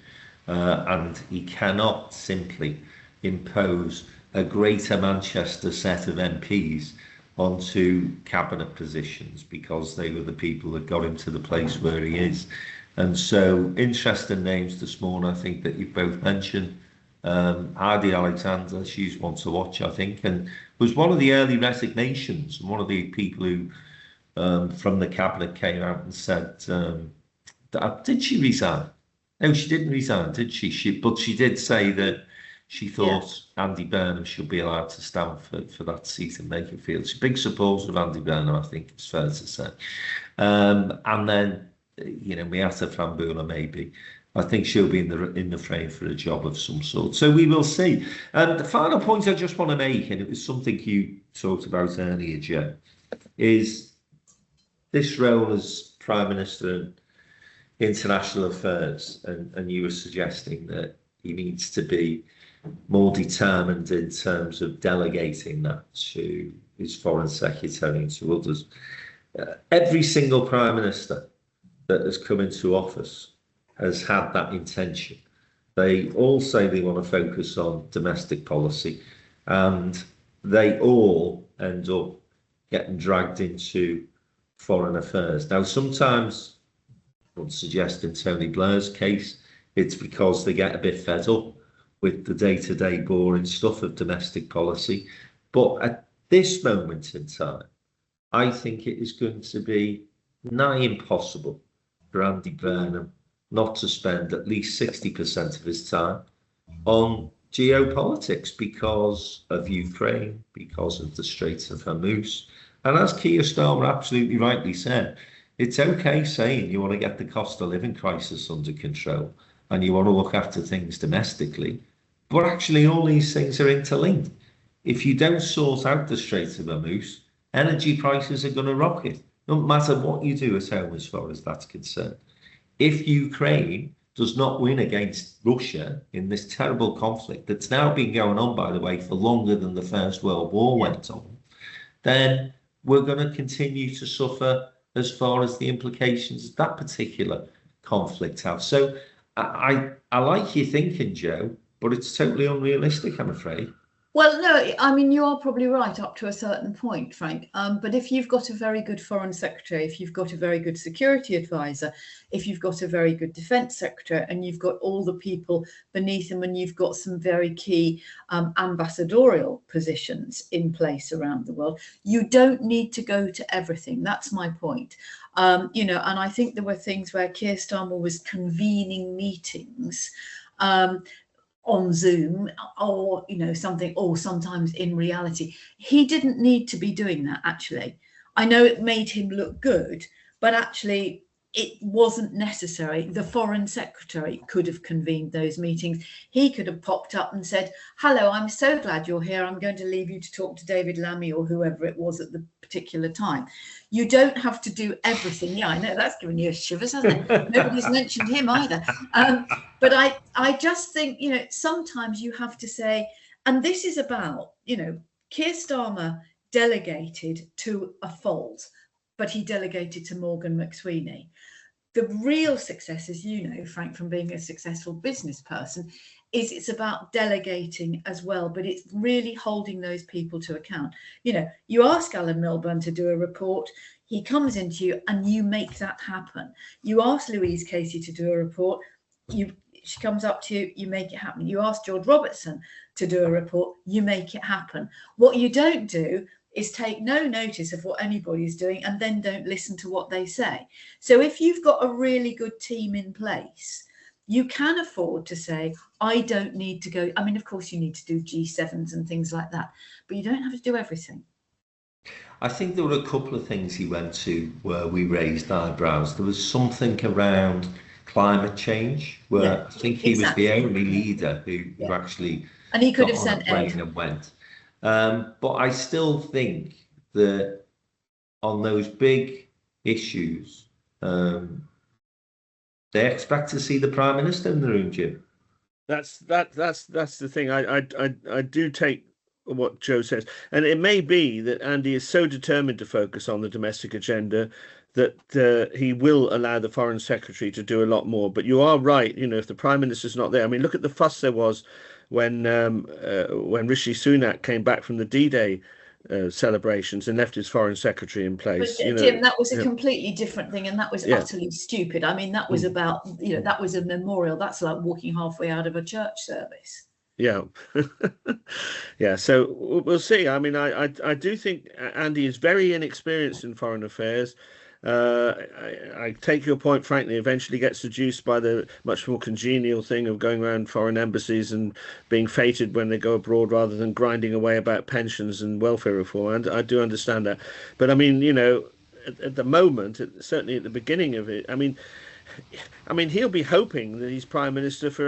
and he cannot simply impose a Greater Manchester set of MPs onto cabinet positions because they were the people that got him to the place where he is. And so, interesting names this morning, I think, that you've both mentioned. Hardy Alexander, she's one to watch, I think, and was one of the early resignations, and one of the people who from the cabinet came out and said, did she resign? No, she didn't resign, did she? But she did say that she thought Andy Burnham should be allowed to stand for that seat in Makerfield. She's a big supporter of Andy Burnham, I think it's fair to say. And then, Miata Frambula, maybe. I think she'll be in the frame for a job of some sort. So we will see. The final point I just want to make, and it was something you talked about earlier, Joe, is this role as Prime Minister in International Affairs, and you were suggesting that he needs to be more determined in terms of delegating that to his Foreign Secretary and to others. Every single Prime Minister that has come into office has had that intention. They all say they want to focus on domestic policy, and they all end up getting dragged into foreign affairs. Now, sometimes, I would suggest in Tony Blair's case, it's because they get a bit fed up with the day-to-day boring stuff of domestic policy. But at this moment in time, I think it is going to be nigh impossible for Andy Burnham not to spend at least 60% of his time on geopolitics because of Ukraine, because of the Straits of Hormuz. And as Keir Starmer absolutely rightly said, it's okay saying you want to get the cost of living crisis under control and you want to look after things domestically, but actually all these things are interlinked. If you don't sort out the Straits of Hormuz, energy prices are going to rocket. No matter what you do at home as far as that's concerned. If Ukraine does not win against Russia in this terrible conflict that's now been going on, by the way, for longer than the First World War went on, then we're going to continue to suffer as far as the implications of that particular conflict have. So I like your thinking, Joe, but it's totally unrealistic, I'm afraid. Well, no, I mean, you are probably right up to a certain point, Frank. But if you've got a very good foreign secretary, if you've got a very good security advisor, if you've got a very good defense secretary, and you've got all the people beneath them, and you've got some very key ambassadorial positions in place around the world, you don't need to go to everything. That's my point. And I think there were things where Keir Starmer was convening meetings on Zoom or something, or sometimes in reality. He didn't need to be doing that, actually. I know it made him look good, but actually it wasn't necessary. The Foreign Secretary could have convened those meetings. He could have popped up and said, hello, I'm so glad you're here. I'm going to leave you to talk to David Lammy or whoever it was at the particular time. You don't have to do everything. Yeah, I know that's given you a shivers, hasn't it? Nobody's mentioned him either. But I just think, sometimes you have to say, and this is about, Keir Starmer delegated to a fault, but he delegated to Morgan McSweeney. The real success, as you know, Frank, from being a successful business person, is it's about delegating as well, but it's really holding those people to account. You ask Alan Milburn to do a report, he comes into you and you make that happen. You ask Louise Casey to do a report, she comes up to you, you make it happen. You ask George Robertson to do a report, you make it happen. What you don't do is take no notice of what anybody's doing and then don't listen to what they say. So if you've got a really good team in place, you can afford to say, I don't need to go. I mean, of course, you need to do G7s and things like that, but you don't have to do everything. I think there were a couple of things he went to where we raised eyebrows. There was something around climate change, where I think he was the only leader who actually and he could have sent aid and went. But I still think that on those big issues, they expect to see the Prime Minister in the room, Jim. That's the thing. I do take what Joe says, and it may be that Andy is so determined to focus on the domestic agenda that he will allow the Foreign Secretary to do a lot more. But you are right, you know, if the Prime Minister's not there, I mean, look at the fuss there was when Rishi Sunak came back from the D-Day celebrations and left his Foreign Secretary in place. But Jim, that was a completely different thing, and that was utterly stupid. I mean, that was about, you know, that was a memorial. That's like walking halfway out of a church service. Yeah. Yeah, so we'll see. I mean, I do think Andy is very inexperienced in foreign affairs. I take your point, frankly, eventually gets seduced by the much more congenial thing of going around foreign embassies and being feted when they go abroad rather than grinding away about pensions and welfare reform. And I do understand that. But I mean, you know, at the moment, certainly at the beginning of it, I mean, he'll be hoping that he's Prime Minister for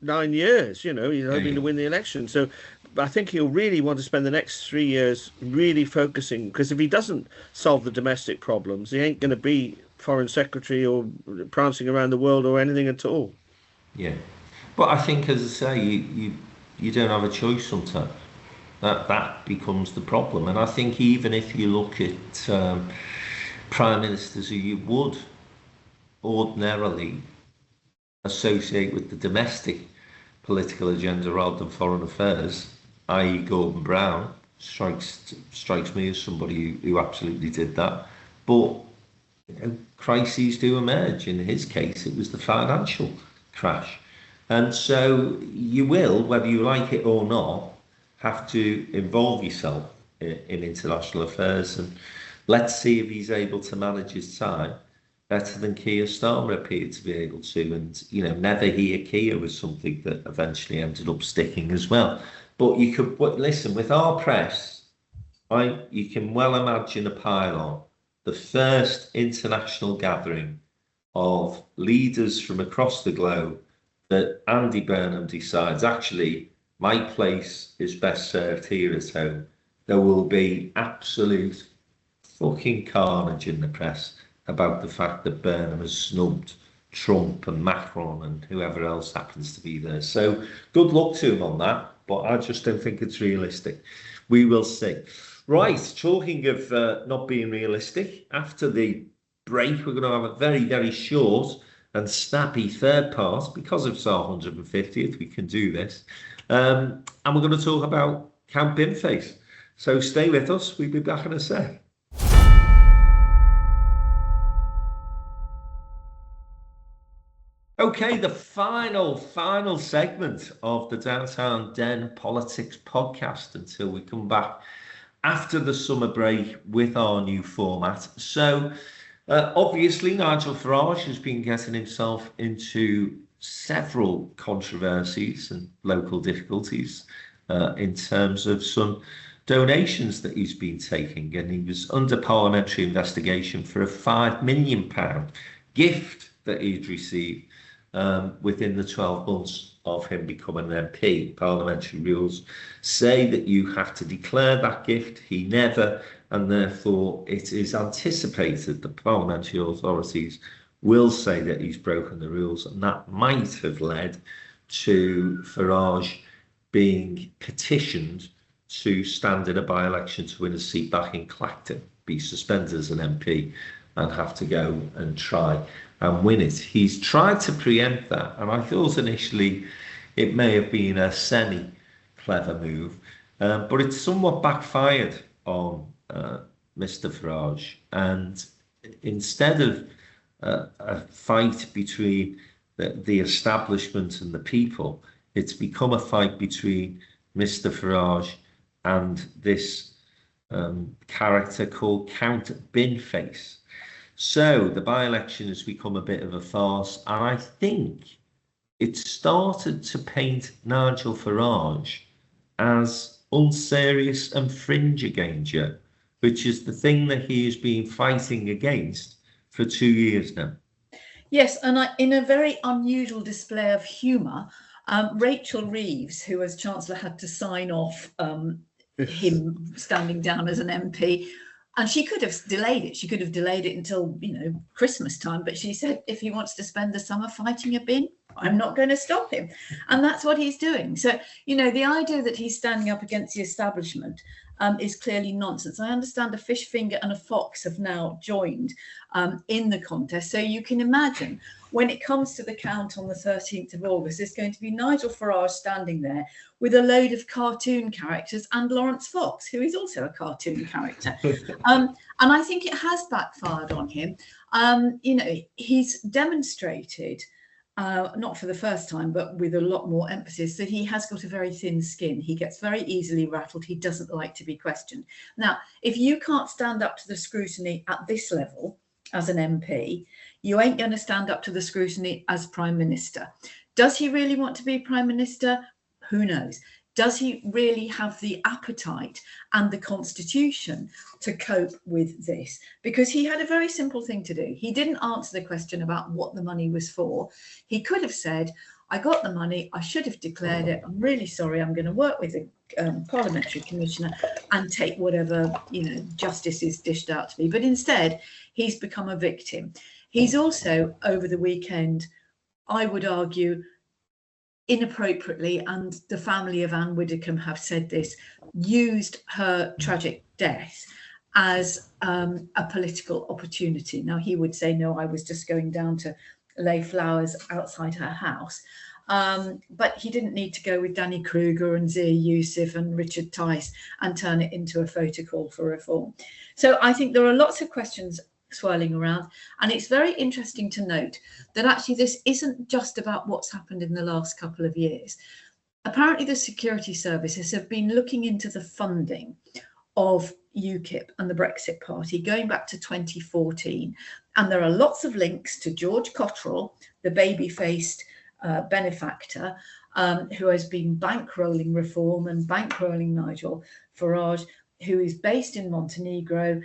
8-9 years, you know, he's hoping to win the election. So I think he'll really want to spend the next 3 years really focusing, because if he doesn't solve the domestic problems, he ain't going to be Foreign Secretary or prancing around the world or anything at all. Yeah. But I think, as I say, you don't have a choice sometimes. That becomes the problem. And I think even if you look at Prime Ministers who you would ordinarily associate with the domestic political agenda rather than foreign affairs, i.e. Gordon Brown, strikes me as somebody who absolutely did that. But you know, crises do emerge. In his case, it was the financial crash. And so you will, whether you like it or not, have to involve yourself in international affairs. And let's see if he's able to manage his time better than Keir Starmer appeared to be able to. And, you know, never hear Keir was something that eventually ended up sticking as well. But you could, listen, with our press, you can well imagine a pylon, the first international gathering of leaders from across the globe that Andy Burnham decides, actually, my place is best served here at home. There will be absolute fucking carnage in the press about the fact that Burnham has snubbed Trump and Macron and whoever else happens to be there. So good luck to him on that, but I just don't think it's realistic. We will see. Right, talking of not being realistic, after the break, we're going to have a very, very short and snappy third part. Because it's our 150th, we can do this. And we're going to talk about Count Binface. So stay with us. We'll be back in a sec. Okay, the final segment of the Downtown Den Politics podcast until we come back after the summer break with our new format. So, obviously, Nigel Farage has been getting himself into several controversies and local difficulties in terms of some donations that he's been taking. And he was under parliamentary investigation for a £5 million gift that he'd received within the 12 months of him becoming an MP. Parliamentary rules say that you have to declare that gift. He never, and therefore it is anticipated that parliamentary authorities will say that he's broken the rules, and that might have led to Farage being petitioned to stand in a by-election to win a seat back in Clacton, be suspended as an MP and have to go and try and win it. He's tried to preempt that, and I thought initially it may have been a semi-clever move, but it's somewhat backfired on Mr. Farage. And instead of a fight between the establishment and the people, it's become a fight between Mr. Farage and this character called Count Binface. So the by-election has become a bit of a farce, and I think it started to paint Nigel Farage as unserious and fringe against you, which is the thing that he has been fighting against for 2 years now. Yes, and in a very unusual display of humour, Rachel Reeves, who as Chancellor had to sign off him standing down as an MP, and she could have delayed it. She could have delayed it until, you know, Christmas time. But she said, if he wants to spend the summer fighting a bin, I'm not going to stop him. And that's what he's doing. So, you know, the idea that he's standing up against the establishment is clearly nonsense. I understand a fish finger and a fox have now joined in the contest. So you can imagine when it comes to the count on the 13th of August, there's going to be Nigel Farage standing there with a load of cartoon characters and Lawrence Fox, who is also a cartoon character. And I think it has backfired on him. He's demonstrated, not for the first time, but with a lot more emphasis, that he has got a very thin skin. He gets very easily rattled. He doesn't like to be questioned. Now, if you can't stand up to the scrutiny at this level as an MP, you ain't going to stand up to the scrutiny as Prime Minister. Does he really want to be Prime Minister? Who knows? Does he really have the appetite and the constitution to cope with this? Because he had a very simple thing to do. He didn't answer the question about what the money was for. He could have said, I got the money, I should have declared it, I'm really sorry, I'm going to work with the parliamentary commissioner and take whatever justice is dished out to me. But instead, he's become a victim. He's also, over the weekend, I would argue, inappropriately, and the family of Anne Widdecombe have said this, used her tragic death as a political opportunity. Now, he would say, no, I was just going down to lay flowers outside her house. But he didn't need to go with Danny Kruger and Zia Yusuf and Richard Tice and turn it into a photo call for reform. So I think there are lots of questions swirling around, and it's very interesting to note that actually this isn't just about what's happened in the last couple of years. Apparently the security services have been looking into the funding of UKIP and the Brexit Party going back to 2014, and there are lots of links to George Cotterill, the baby-faced benefactor who has been bankrolling reform and bankrolling Nigel Farage, who is based in Montenegro,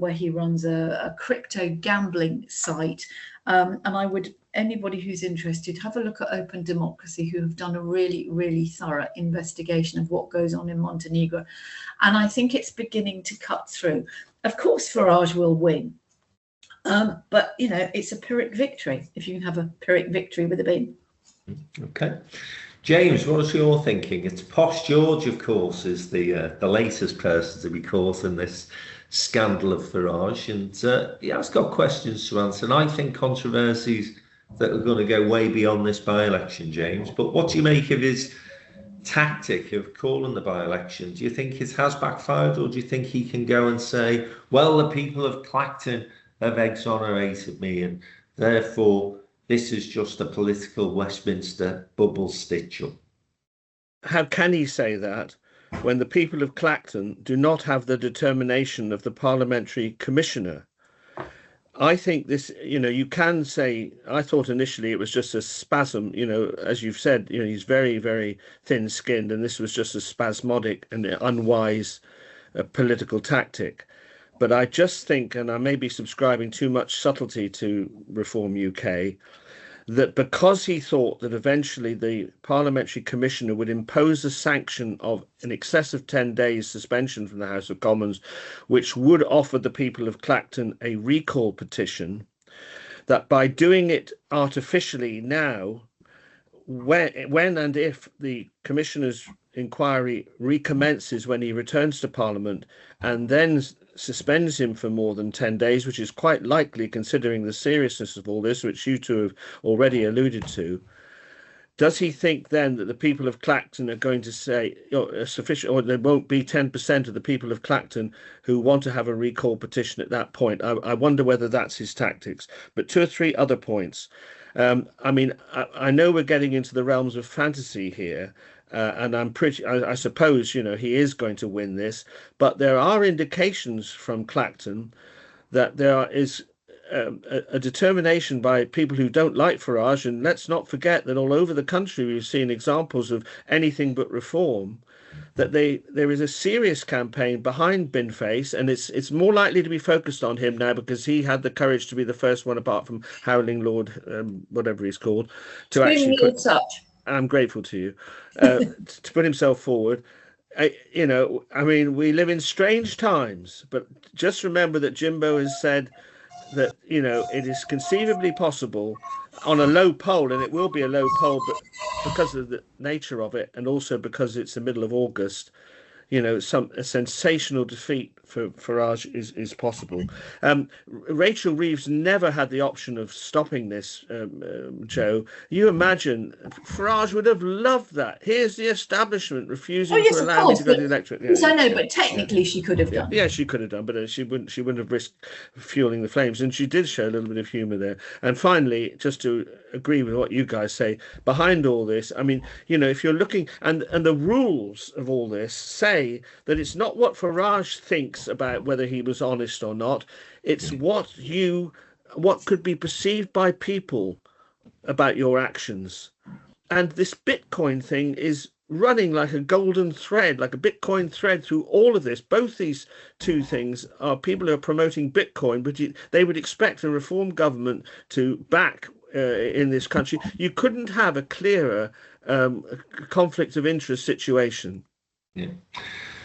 where he runs a crypto gambling site. And I would, anybody who's interested, have a look at Open Democracy, who have done a really, really thorough investigation of what goes on in Montenegro. And I think it's beginning to cut through. Of course, Farage will win. But, it's a Pyrrhic victory, if you can have a Pyrrhic victory with a bin. Okay. James, what's your thinking? It's Posh George, of course, is the latest person to be caught in this scandal of Farage, and he has got questions to answer, and I think controversies that are going to go way beyond this by-election, James. But what do you make of his tactic of calling the by-election? Do you think it has backfired, or do you think he can go and say, well, the people of Clacton have exonerated me, and therefore this is just a political Westminster bubble stitch-up? How can he say that when the people of Clacton do not have the determination of the parliamentary commissioner? I think this, you can say, I thought initially it was just a spasm, as you've said, he's very, very thin-skinned, and this was just a spasmodic and unwise political tactic. But I just think, and I may be subscribing too much subtlety to Reform UK, that because he thought that eventually the parliamentary commissioner would impose a sanction of in excess of 10 days suspension from the House of Commons, which would offer the people of Clacton a recall petition, that by doing it artificially now, when and if the commissioner's inquiry recommences when he returns to Parliament and then suspends him for more than 10 days, which is quite likely considering the seriousness of all this, which you two have already alluded to, does he think then that the people of Clacton are going to say sufficient, or there won't be 10% of the people of Clacton who want to have a recall petition at that point? I wonder whether that's his tactics. But two or three other points. I know we're getting into the realms of fantasy here, and I suppose, he is going to win this, but there are indications from Clacton that there is a determination by people who don't like Farage, and let's not forget that all over the country we've seen examples of anything but reform, that there is a serious campaign behind Binface, and it's more likely to be focused on him now because he had the courage to be the first one, apart from Howling Lord, whatever he's called, to actually put, I'm grateful to you, to put himself forward. We live in strange times, but just remember that Jimbo has said that, it is conceivably possible on a low poll, and it will be a low poll, but because of the nature of it, and also because it's the middle of August, a sensational defeat for Farage is possible. Rachel Reeves never had the option of stopping this, Joe. You imagine Farage would have loved that. Here's the establishment refusing to allow me to go to the electorate. Yes, I know, but technically she could have done. Yeah, she could have done, but she wouldn't have risked fueling the flames. And she did show a little bit of humour there. And finally, just to agree with what you guys say, behind all this, I mean, if you're looking, and the rules of all this say that it's not what Farage thinks about whether he was honest or not, it's what could be perceived by people about your actions. And this Bitcoin thing is running like a golden thread, like a Bitcoin thread through all of this. Both these two things are people who are promoting Bitcoin, but they would expect a reform government to back in this country. You couldn't have a clearer conflict of interest situation. Yeah.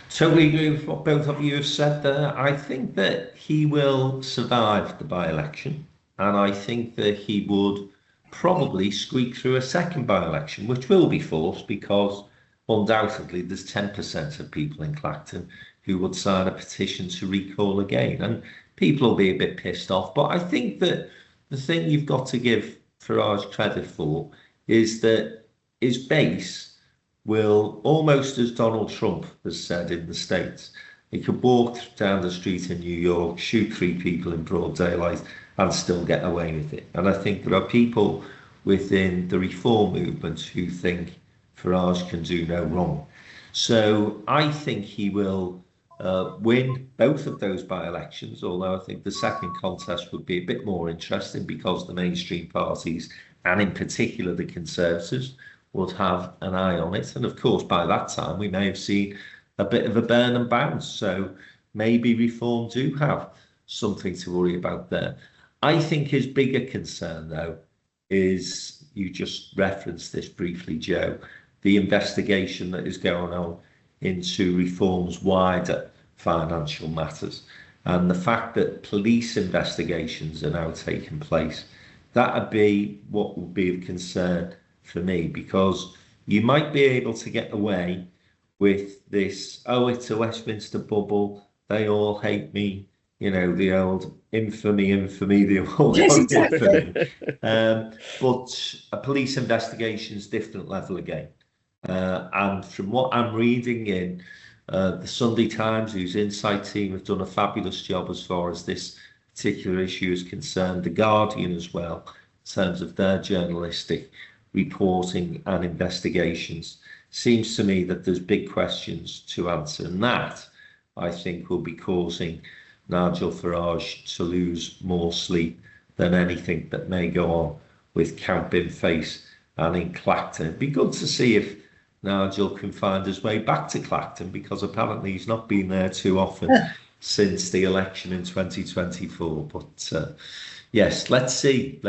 Totally agree with what both of you have said there. I think that he will survive the by-election, and I think that he would probably squeak through a second by-election, which will be forced because undoubtedly there's 10% of people in Clacton who would sign a petition to recall again, and people will be a bit pissed off. But I think that the thing you've got to give Farage credit for is that his base will, almost as Donald Trump has said in the States, he could walk down the street in New York, shoot 3 people in broad daylight and still get away with it. And I think there are people within the reform movement who think Farage can do no wrong. So I think he will win both of those by-elections, although I think the second contest would be a bit more interesting because the mainstream parties, and in particular the Conservatives, would have an eye on it. And of course, by that time, we may have seen a bit of a Burnham bounce. So maybe reform do have something to worry about there. I think his bigger concern, though, is, you just referenced this briefly, Joe, the investigation that is going on into reform's wider financial matters. And the fact that police investigations are now taking place, that would be what would be of concern for me, because you might be able to get away with this, oh, it's a Westminster bubble, they all hate me, the old infamy, the old infamy. But a police investigation is different level again. And from what I'm reading in the Sunday Times, whose Insight team have done a fabulous job as far as this particular issue is concerned, The Guardian as well, in terms of their journalistic reporting and investigations, seems to me that there's big questions to answer, and that I think will be causing Nigel Farage to lose more sleep than anything that may go on with Count Binface and in Clacton. It'd be good to see if Nigel can find his way back to Clacton, because apparently he's not been there too often since the election in 2024. But yes, let's see.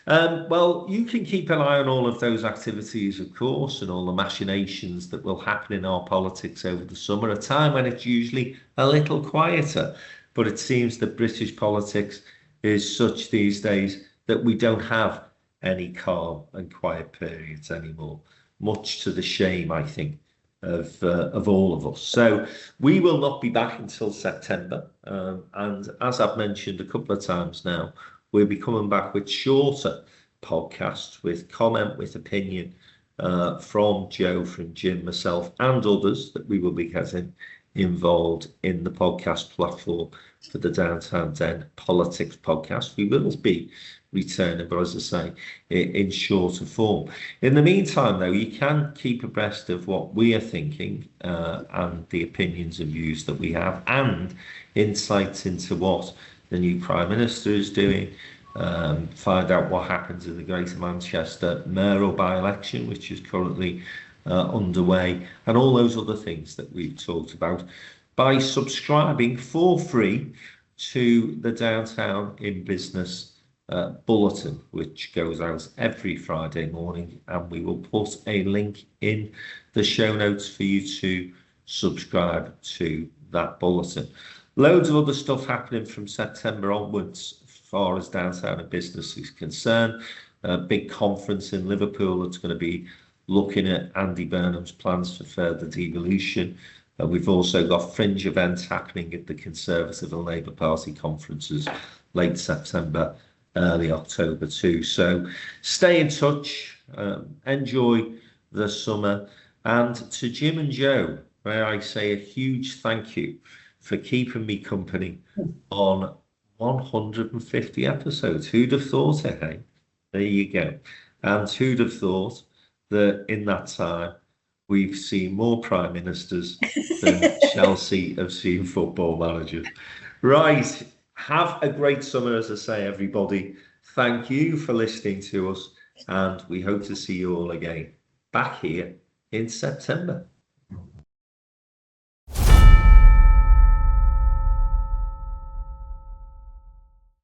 Well, you can keep an eye on all of those activities, of course, and all the machinations that will happen in our politics over the summer, a time when it's usually a little quieter. But it seems that British politics is such these days that we don't have any calm and quiet periods anymore, much to the shame, I think, of all of us. So we will not be back until September, and as I've mentioned a couple of times now, we'll be coming back with shorter podcasts with comment, with opinion from Joe, from Jim, myself and others that we will be getting involved in the podcast platform for the Downtown Den Politics podcast. We will be returning, but as I say, in shorter form. In the meantime, though, you can keep abreast of what we are thinking and the opinions and views that we have, and insights into what the new Prime Minister is doing. Find out what happens in the Greater Manchester mayoral by-election, which is currently underway, and all those other things that we've talked about, by subscribing for free to the Downtown in Business bulletin, which goes out every Friday morning, and we will put a link in the show notes for you to subscribe to that bulletin. Loads of other stuff happening from September onwards as far as Downtown in Business is concerned. A big conference in Liverpool that's going to be looking at Andy Burnham's plans for further devolution. We've also got fringe events happening at the Conservative and Labour Party conferences late September, early October too. So stay in touch, enjoy the summer, and to Jim and Joe, may I say a huge thank you for keeping me company on 150 episodes. Who'd have thought it, hey? There you go. And who'd have thought that in that time we've seen more prime ministers than Chelsea have seen football managers. Right. Have a great summer, as I say, everybody. Thank you for listening to us, and we hope to see you all again back here in September.